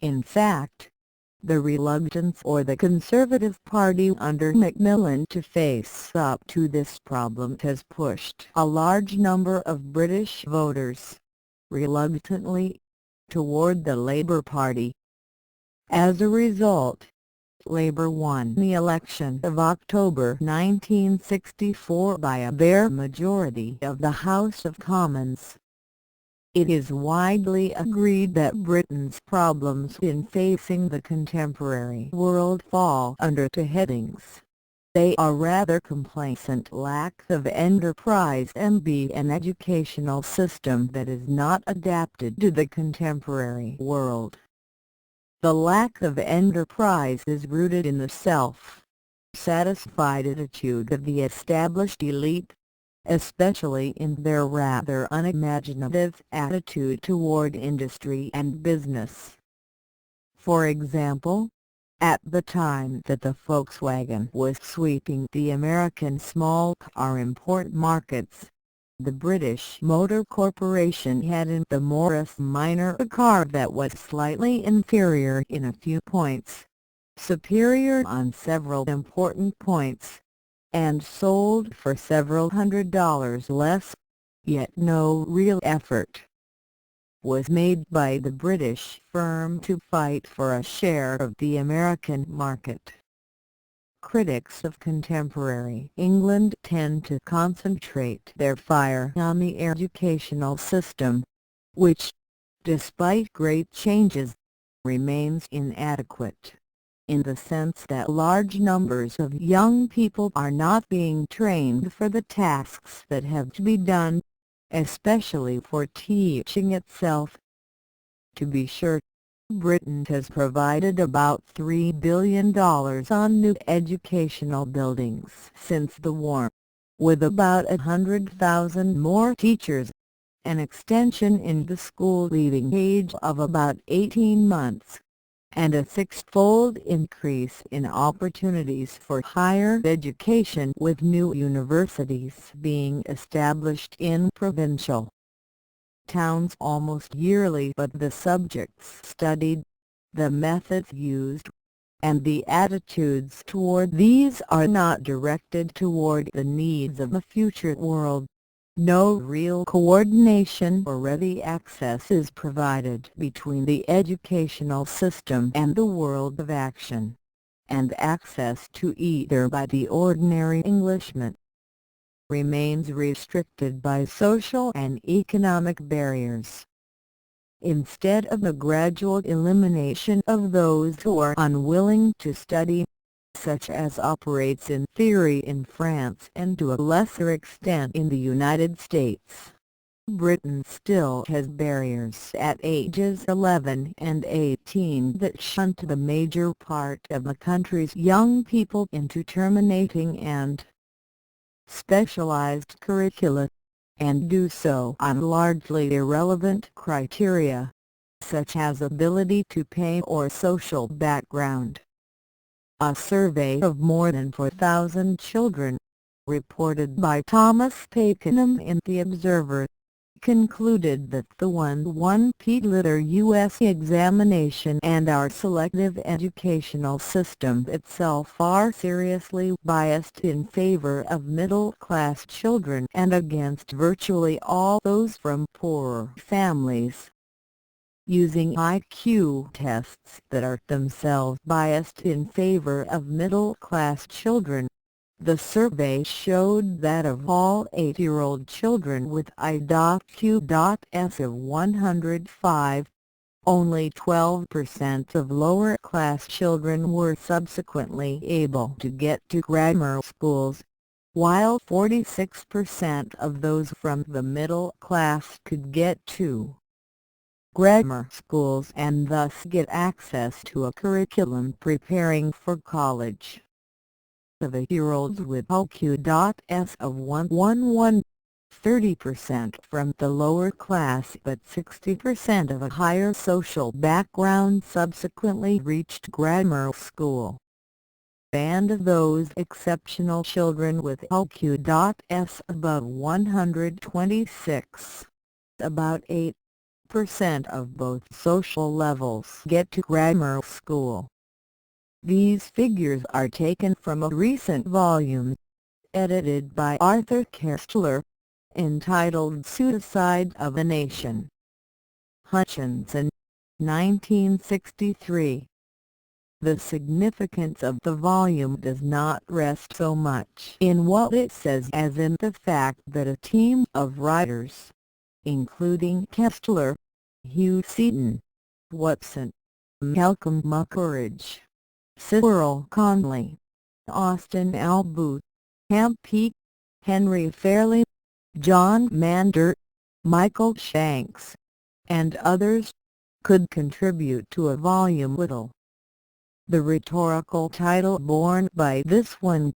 In fact, the reluctance or the Conservative Party under Macmillan to face up to this problem has pushed a large number of British voters, reluctantly, toward the Labour Party. As a result, Labour won the election of October 1964 by a bare majority of the House of Commons. It is widely agreed that Britain's problems in facing the contemporary world fall under two headings. A rather complacent lack of enterprise and B an educational system that is not adapted to the contemporary world. The lack of enterprise is rooted in the self-satisfied attitude of the established elite, especially in their rather unimaginative attitude toward industry and business. For example, at the time that the Volkswagen was sweeping the American small car import markets, the British Motor Corporation had in the Morris Minor a car that was slightly inferior in a few points, superior on several important points, and sold for several $100s less, yet no real effort was made by the British firm to fight for a share of the American market. Critics of contemporary England tend to concentrate their fire on the educational system, which, despite great changes, remains inadequate, in the sense that large numbers of young people are not being trained for the tasks that have to be done, especially for teaching itself. To be sure, Britain has provided about $3 billion on new educational buildings since the war, with about 100,000 more teachers, an extension in the school leaving age of about 18 months, and a six-fold increase in opportunities for higher education with new universities being established in provincial towns almost yearly. But the subjects studied, the methods used, and the attitudes toward these are not directed toward the needs of the future world. No real coordination or ready access is provided between the educational system and the world of action, and access to either by the ordinary Englishman remains restricted by social and economic barriers. Instead of the gradual elimination of those who are unwilling to study, such as operates in theory in France and to a lesser extent in the United States, Britain still has barriers at ages 11 and 18 that shunt the major part of the country's young people into terminating and specialized curricula, and do so on largely irrelevant criteria, such as ability to pay or social background. A survey of more than 4,000 children, reported by Thomas Pakenham in The Observer, concluded that the 1-1 Liter U.S. examination and our selective educational system itself are seriously biased in favor of middle-class children and against virtually all those from poorer families. Using IQ tests that are themselves biased in favor of middle-class children, the survey showed that of all 8-year-old children with IQ.S of 105, only 12% of lower-class children were subsequently able to get to grammar schools, while 46% of those from the middle class could get to grammar schools and thus get access to a curriculum preparing for college. Of 8-year-olds with IQ.S of 111, 30% from the lower class but 60% of a higher social background subsequently reached grammar school. And of those exceptional children with IQ.S above 126, about 8% of both social levels get to grammar school. These figures are taken from a recent volume, edited by Arthur Koestler, entitled Suicide of a Nation. Hutchinson, 1963. The significance of the volume does not rest so much in what it says as in the fact that a team of writers, including Koestler, Hugh Seaton, Watson, Malcolm Muggeridge, Cyril Conley, Austin L. Booth, Hamp Peake, Henry Fairley, John Mander, Michael Shanks, and others, could contribute to a volume little. The rhetorical title borne by this one.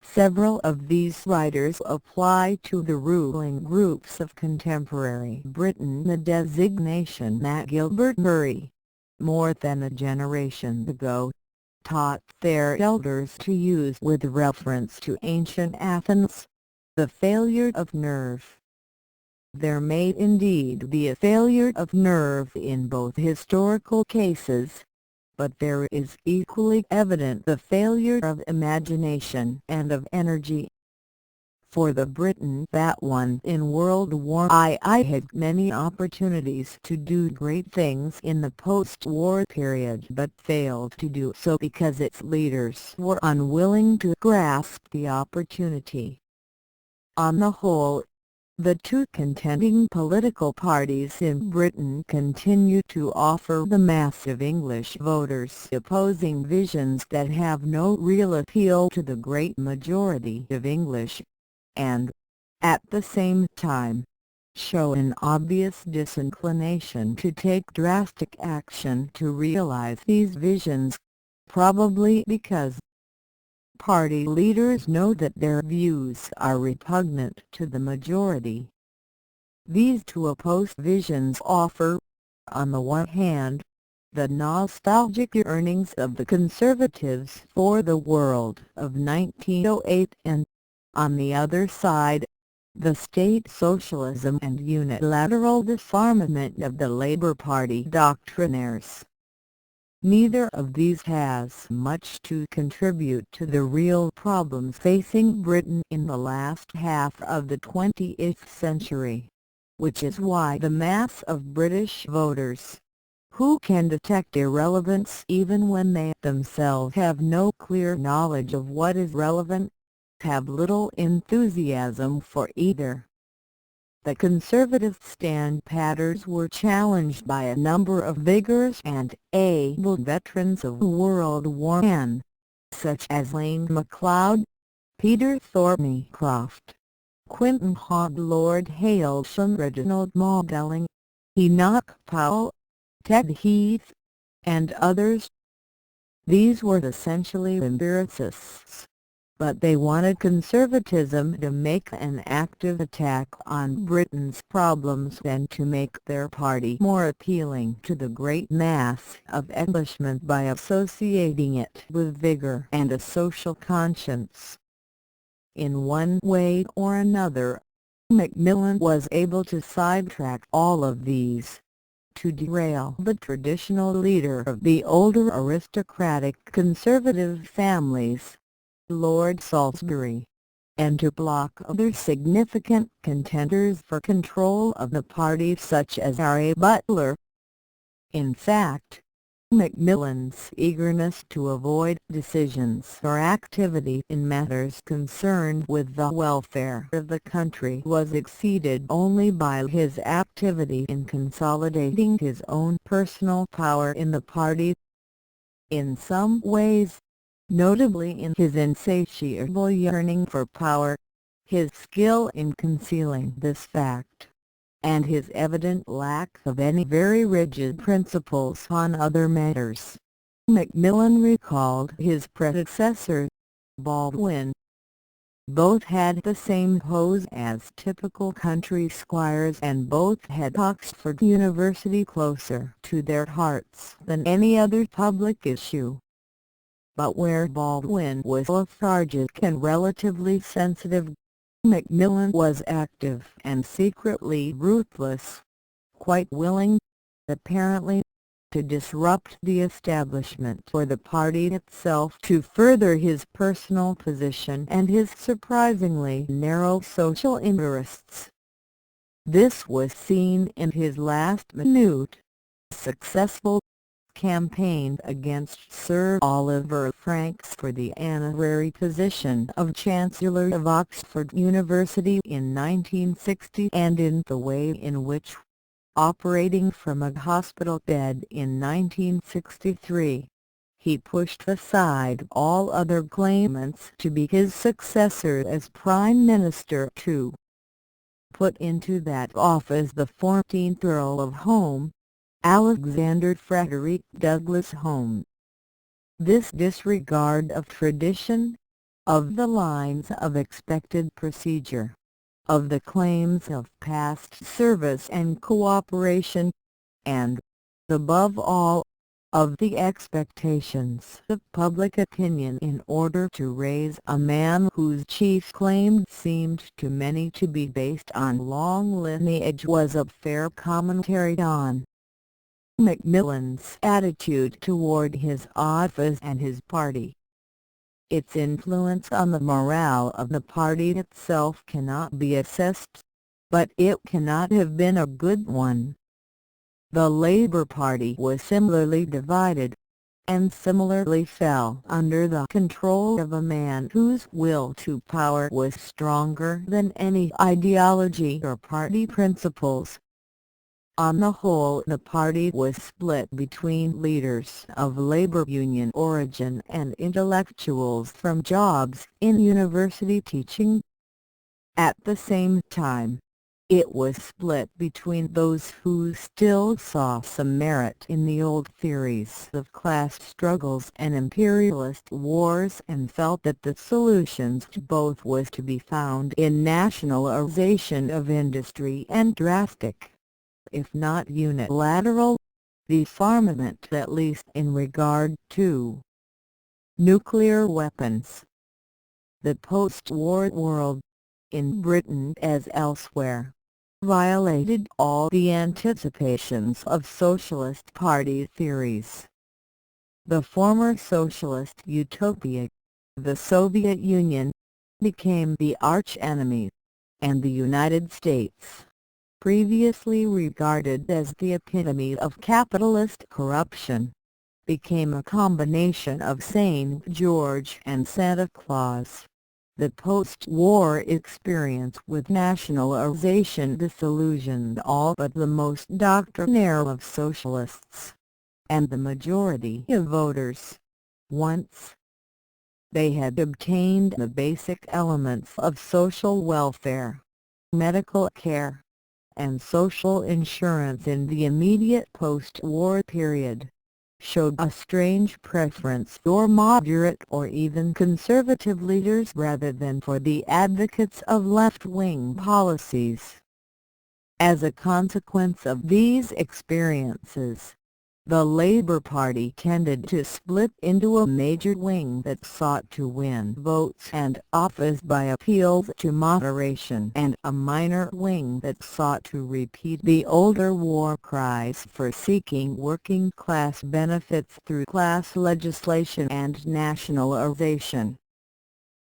Several of these writers apply to the ruling groups of contemporary Britain the designation that Gilbert Murray, more than a generation ago, taught their elders to use with reference to ancient Athens: the failure of nerve. There may indeed be a failure of nerve in both historical cases, but there is equally evident the failure of imagination and of energy. For the Britain that won in World War I had many opportunities to do great things in the post-war period but failed to do so because its leaders were unwilling to grasp the opportunity. On the whole, the two contending political parties in Britain continue to offer the mass of English voters opposing visions that have no real appeal to the great majority of English, and, at the same time, show an obvious disinclination to take drastic action to realize these visions, probably because party leaders know that their views are repugnant to the majority. These two opposed visions offer, on the one hand, the nostalgic yearnings of the Conservatives for the world of 1908 and, on the other side, the state socialism and unilateral disarmament of the Labour Party doctrinaires. Neither of these has much to contribute to the real problems facing Britain in the last half of the 20th century, which is why the mass of British voters, who can detect irrelevance even when they themselves have no clear knowledge of what is relevant, have little enthusiasm for either. The Conservative stand-patters were challenged by a number of vigorous and able veterans of World War I, such as Lane MacLeod, Peter Thorneycroft, Quintin Hogg, Lord Hailsham, Reginald Maulding, Enoch Powell, Ted Heath, and others. These were essentially empiricists, but they wanted conservatism to make an active attack on Britain's problems and to make their party more appealing to the great mass of Englishmen by associating it with vigour and a social conscience. In one way or another, Macmillan was able to sidetrack all of these, to derail the traditional leader of the older aristocratic Conservative families, Lord Salisbury, and to block other significant contenders for control of the party such as R.A. Butler. In fact, Macmillan's eagerness to avoid decisions or activity in matters concerned with the welfare of the country was exceeded only by his activity in consolidating his own personal power in the party. In some ways, notably in his insatiable yearning for power, his skill in concealing this fact, and his evident lack of any very rigid principles on other matters, Macmillan recalled his predecessor, Baldwin. Both had the same pose as typical country squires, and both had Oxford University closer to their hearts than any other public issue. But where Baldwin was lethargic and relatively sensitive, Macmillan was active and secretly ruthless, quite willing, apparently, to disrupt the establishment or the party itself to further his personal position and his surprisingly narrow social interests. This was seen in his last-minute, successful campaign against Sir Oliver Franks for the honorary position of Chancellor of Oxford University in 1960, and in the way in which, operating from a hospital bed in 1963, he pushed aside all other claimants to be his successor as Prime Minister to put into that office the 14th Earl of Home, Alexander Frederick Douglas Home. This disregard of tradition, of the lines of expected procedure, of the claims of past service and cooperation, and, above all, of the expectations of public opinion in order to raise a man whose chief claim seemed to many to be based on long lineage, was a fair commentary on Macmillan's attitude toward his office and his party. Its influence on the morale of the party itself cannot be assessed, but it cannot have been a good one. The Labour Party was similarly divided, and similarly fell under the control of a man whose will to power was stronger than any ideology or party principles. On the whole, the party was split between leaders of Labour Union origin and intellectuals from jobs in university teaching. At the same time, it was split between those who still saw some merit in the old theories of class struggles and imperialist wars, and felt that the solutions to both was to be found in nationalization of industry and drastic, if not unilateral, disarmament, at least in regard to nuclear weapons. The post-war world, in Britain as elsewhere, violated all the anticipations of Socialist Party theories. The former socialist utopia, the Soviet Union, became the arch-enemy, and the United States, previously regarded as the epitome of capitalist corruption, became a combination of St. George and Santa Claus. The post-war experience with nationalization disillusioned all but the most doctrinaire of socialists, and the majority of voters. Once they had obtained the basic elements of social welfare, medical care, and social insurance in the immediate post-war period, showed a strange preference for moderate or even conservative leaders rather than for the advocates of left-wing policies. As a consequence of these experiences, the Labour Party tended to split into a major wing that sought to win votes and office by appeals to moderation and a minor wing that sought to repeat the older war cries for seeking working-class benefits through class legislation and nationalization.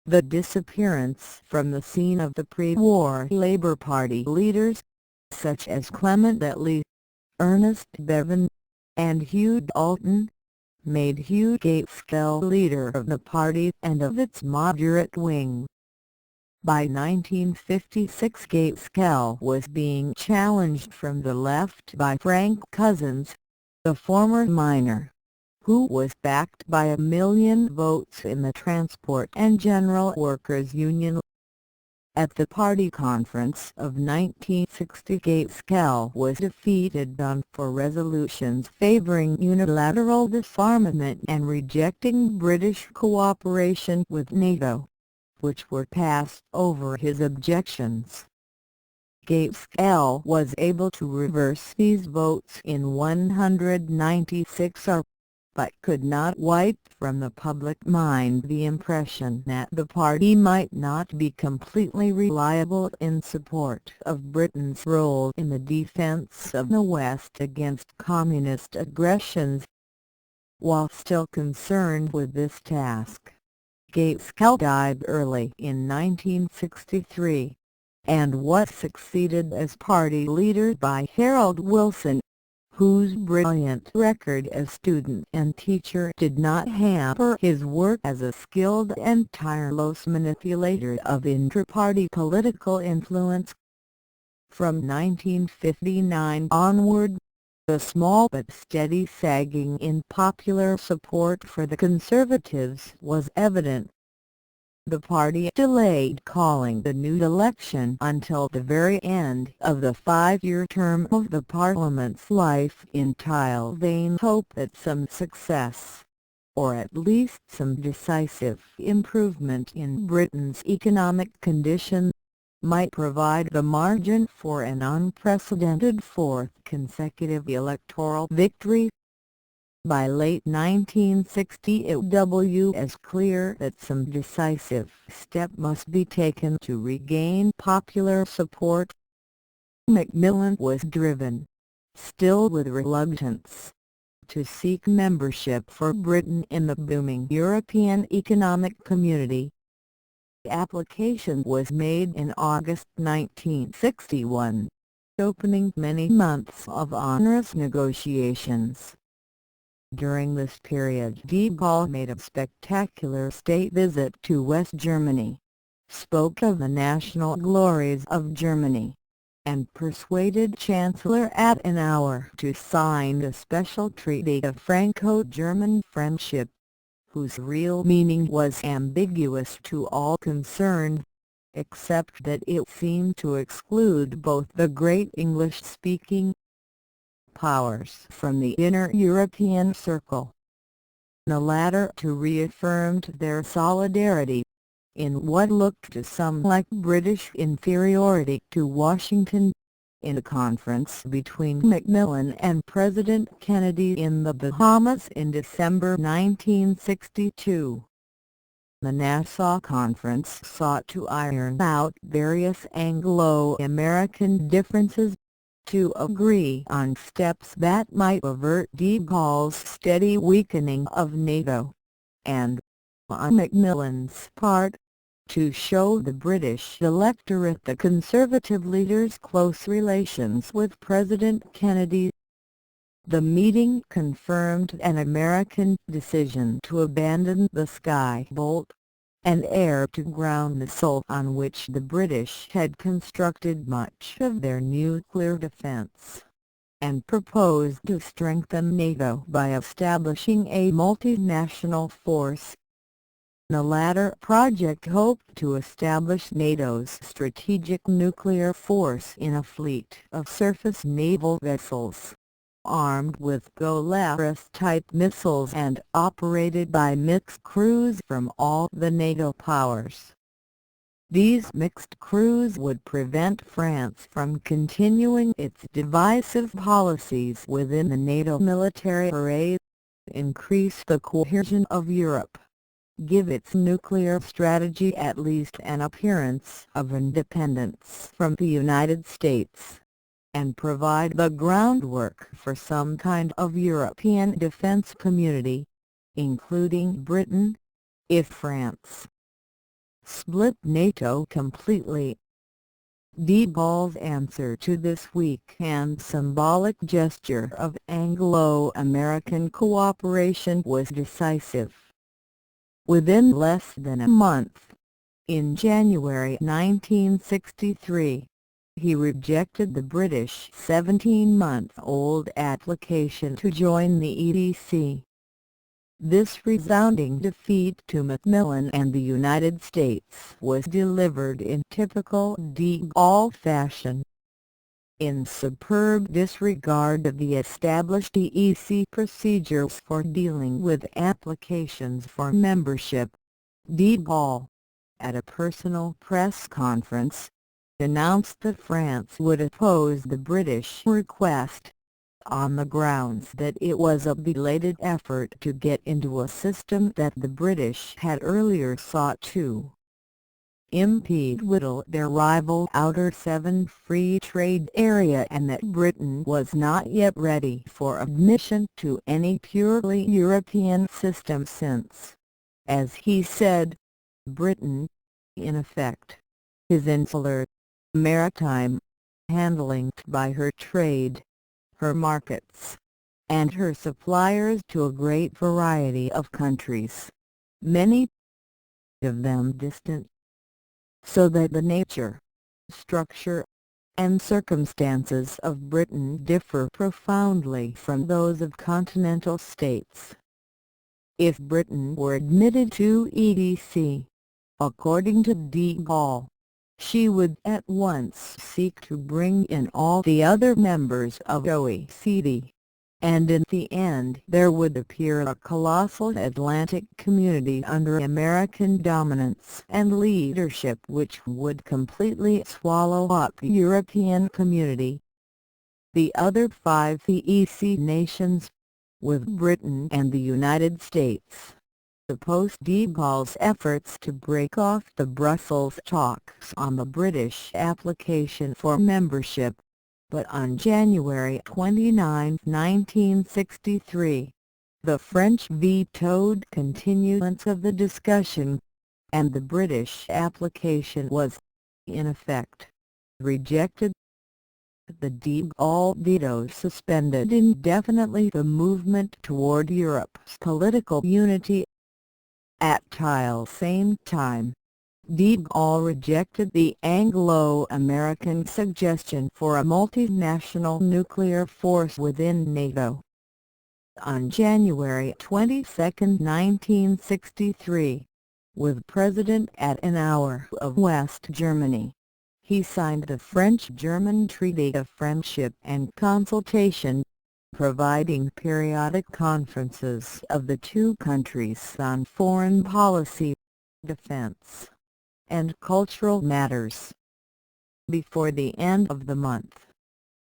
The disappearance from the scene of the pre-war Labour Party leaders, such as Clement Attlee, Ernest Bevin, and Hugh Dalton, made Hugh Gaitskell leader of the party and of its moderate wing. By 1956 Gaitskell was being challenged from the left by Frank Cousins, the former miner, who was backed by 1 million votes in the Transport and General Workers' Union. At the party conference of 1960 Gaitskell was defeated on 4 resolutions favouring unilateral disarmament and rejecting British cooperation with NATO, which were passed over his objections. Gaitskell was able to reverse these votes in 196 but could not wipe from the public mind the impression that the party might not be completely reliable in support of Britain's role in the defence of the West against communist aggressions. While still concerned with this task, Gaitskell died early in 1963, and was succeeded as party leader by Harold Wilson, whose brilliant record as student and teacher did not hamper his work as a skilled and tireless manipulator of intra-party political influence. From 1959 onward, a small but steady sagging in popular support for the Conservatives was evident. The party delayed calling the new election until the very end of the 5-year term of the Parliament's life in tile vain hope that some success, or at least some decisive improvement in Britain's economic condition, might provide the margin for an unprecedented 4th consecutive electoral victory. By late 1960 it was clear that some decisive step must be taken to regain popular support. Macmillan was driven, still with reluctance, to seek membership for Britain in the booming European Economic Community. The application was made in August 1961, opening many months of onerous negotiations. During this period de Gaulle made a spectacular state visit to West Germany, spoke of the national glories of Germany, and persuaded Chancellor Adenauer to sign a special treaty of Franco-German friendship, whose real meaning was ambiguous to all concerned, except that it seemed to exclude both the great English-speaking powers from the inner European circle. The latter two reaffirmed their solidarity, in what looked to some like British inferiority to Washington, in a conference between Macmillan and President Kennedy in the Bahamas in December 1962. The Nassau Conference sought to iron out various Anglo-American differences, to agree on steps that might avert de Gaulle's steady weakening of NATO, and, on Macmillan's part, to show the British electorate the Conservative leader's close relations with President Kennedy. The meeting confirmed an American decision to abandon the Skybolt, an air-to-ground missile on which the British had constructed much of their nuclear defense, and proposed to strengthen NATO by establishing a multinational force. The latter project hoped to establish NATO's strategic nuclear force in a fleet of surface naval vessels, armed with Polaris-type missiles and operated by mixed crews from all the NATO powers. These mixed crews would prevent France from continuing its divisive policies within the NATO military array, increase the cohesion of Europe, give its nuclear strategy at least an appearance of independence from the United States, and provide the groundwork for some kind of European defense community, including Britain, if France split NATO completely. De Gaulle's answer to this weak and symbolic gesture of Anglo-American cooperation was decisive. Within less than a month, in January 1963, he rejected the British 17-month-old application to join the EDC. This resounding defeat to Macmillan and the United States was delivered in typical de Gaulle fashion. In superb disregard of the established EEC procedures for dealing with applications for membership, de Gaulle, at a personal press conference, announced that France would oppose the British request, on the grounds that it was a belated effort to get into a system that the British had earlier sought to impede with their rival Outer Seven Free Trade Area, and that Britain was not yet ready for admission to any purely European system since, as he said, Britain, in effect, is insular, maritime, handling by her trade, her markets, and her suppliers to a great variety of countries, many of them distant, so that the nature, structure, and circumstances of Britain differ profoundly from those of continental states. If Britain were admitted to EDC, according to de Gaulle, she would at once seek to bring in all the other members of OECD, and in the end there would appear a colossal Atlantic community under American dominance and leadership which would completely swallow up the European community. The other 5 EEC nations, with Britain and the United States, opposed de Gaulle's efforts to break off the Brussels talks on the British application for membership, but on January 29, 1963, the French vetoed continuance of the discussion, and the British application was, in effect, rejected. The de Gaulle veto suspended indefinitely the movement toward Europe's political unity. At the same time, de Gaulle rejected the Anglo-American suggestion for a multinational nuclear force within NATO. On January 22, 1963, with President at an hour of West Germany, he signed the French-German Treaty of Friendship and Consultation, providing periodic conferences of the two countries on foreign policy, defense, and cultural matters. Before the end of the month,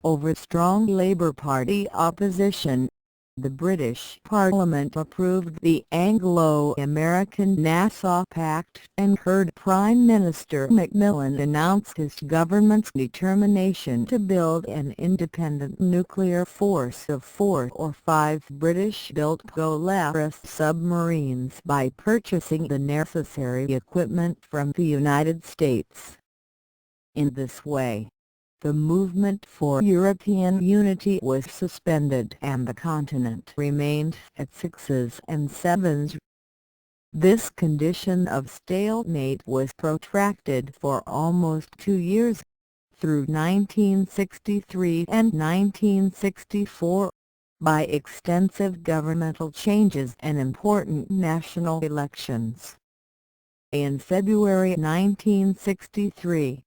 over strong Labour Party opposition, the British Parliament approved the Anglo-American Nassau Pact and heard Prime Minister Macmillan announce his government's determination to build an independent nuclear force of 4 or 5 British-built Polaris submarines by purchasing the necessary equipment from the United States. In this way, the movement for European unity was suspended and the continent remained at sixes and sevens. This condition of stalemate was protracted for almost 2 years, through 1963 and 1964, by extensive governmental changes and important national elections. In February 1963,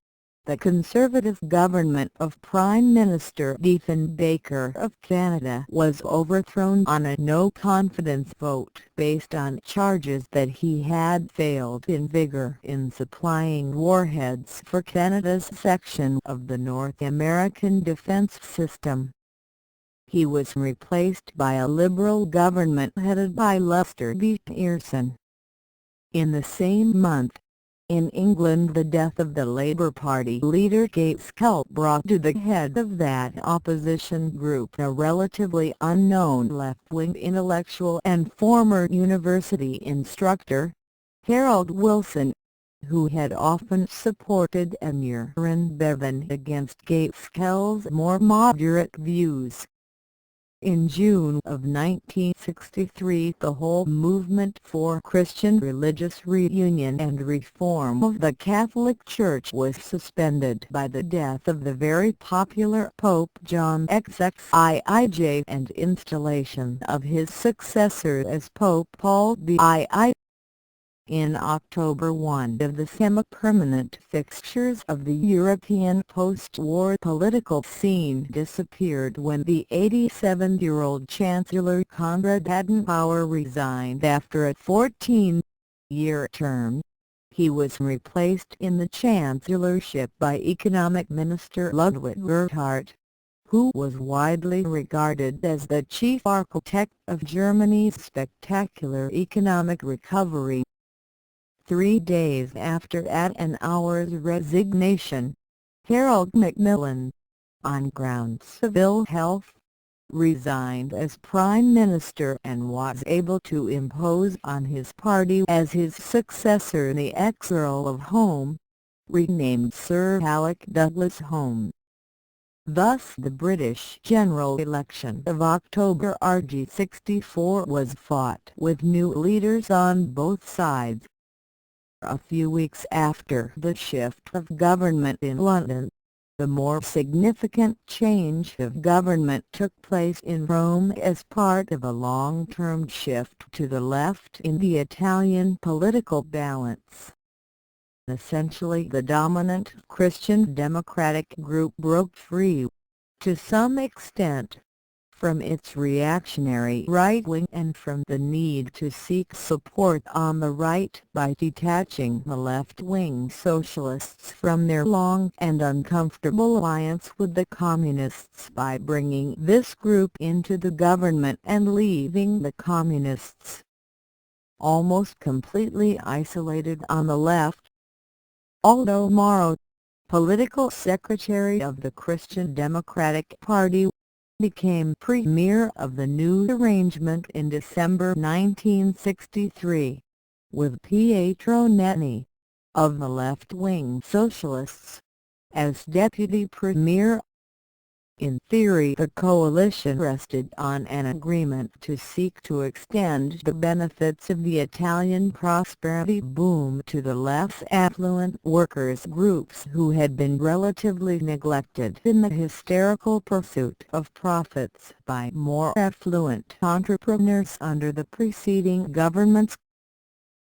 the Conservative government of Prime Minister Diefenbaker of Canada was overthrown on a no-confidence vote based on charges that he had failed in vigour in supplying warheads for Canada's section of the North American defence system. He was replaced by a Liberal government headed by Lester B. Pearson. In the same month, in England, the death of the Labour Party leader Gaitskell brought to the head of that opposition group a relatively unknown left-wing intellectual and former university instructor, Harold Wilson, who had often supported Aneurin Bevan against Gaitskell's more moderate views. In June of 1963, the whole movement for Christian religious reunion and reform of the Catholic Church was suspended by the death of the very popular Pope John XXIII and installation of his successor as Pope Paul VI. In October, one of the semi-permanent fixtures of the European post-war political scene disappeared when the 87-year-old Chancellor Konrad Adenauer resigned after a 14-year term. He was replaced in the chancellorship by Economic Minister Ludwig Erhard, who was widely regarded as the chief architect of Germany's spectacular economic recovery. 3 days after Adenauer's resignation, Harold Macmillan, on grounds of ill health, resigned as Prime Minister and was able to impose on his party as his successor the ex-Earl of Home, renamed Sir Alec Douglas Home. Thus the British general election of October RG 64 was fought with new leaders on both sides. A few weeks after the shift of government in London, the more significant change of government took place in Rome as part of a long-term shift to the left in the Italian political balance. Essentially, the dominant Christian democratic group broke free, to some extent, from its reactionary right wing and from the need to seek support on the right by detaching the left-wing socialists from their long and uncomfortable alliance with the communists by bringing this group into the government and leaving the communists almost completely isolated on the left. Aldo Moro, political secretary of the Christian Democratic Party, became premier of the new arrangement in December 1963, with Pietro Nenni, of the left-wing Socialists, as deputy premier. In theory, the coalition rested on an agreement to seek to extend the benefits of the Italian prosperity boom to the less affluent workers' groups who had been relatively neglected in the hysterical pursuit of profits by more affluent entrepreneurs under the preceding governments.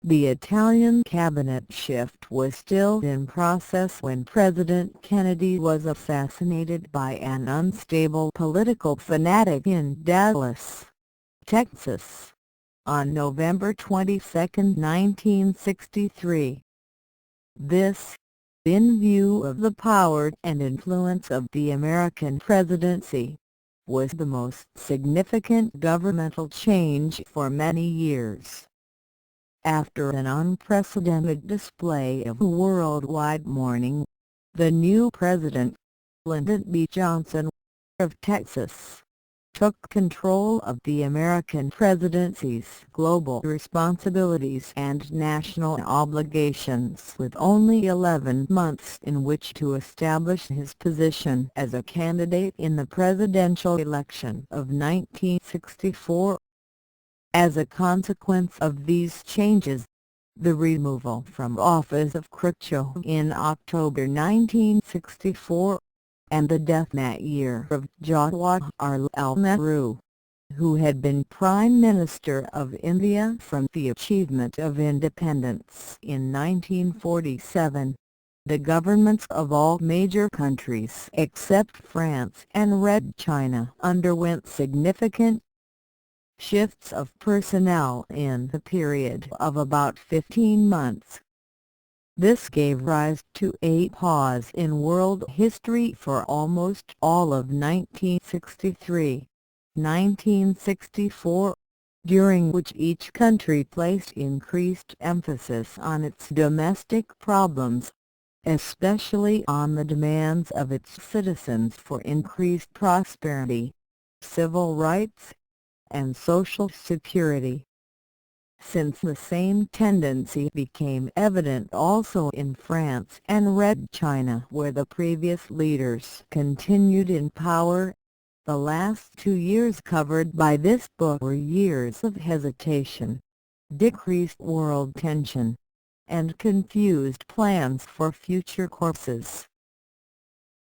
The Italian cabinet shift was still in process when President Kennedy was assassinated by an unstable political fanatic in Dallas, Texas, on November 22, 1963. This, in view of the power and influence of the American presidency, was the most significant governmental change for many years. After an unprecedented display of worldwide mourning, the new president, Lyndon B. Johnson, of Texas, took control of the American presidency's global responsibilities and national obligations with only 11 months in which to establish his position as a candidate in the presidential election of 1964. As a consequence of these changes, the removal from office of Khrushchev in October 1964, and the death that year of Jawaharlal Nehru, who had been Prime Minister of India from the achievement of independence in 1947, the governments of all major countries except France and Red China underwent significant shifts of personnel in the period of about 15 months. This gave rise to a pause in world history for almost all of 1963-1964, during which each country placed increased emphasis on its domestic problems, especially on the demands of its citizens for increased prosperity, civil rights, and social security. Since the same tendency became evident also in France and Red China where the previous leaders continued in power, the last 2 years covered by this book were years of hesitation, decreased world tension, and confused plans for future courses.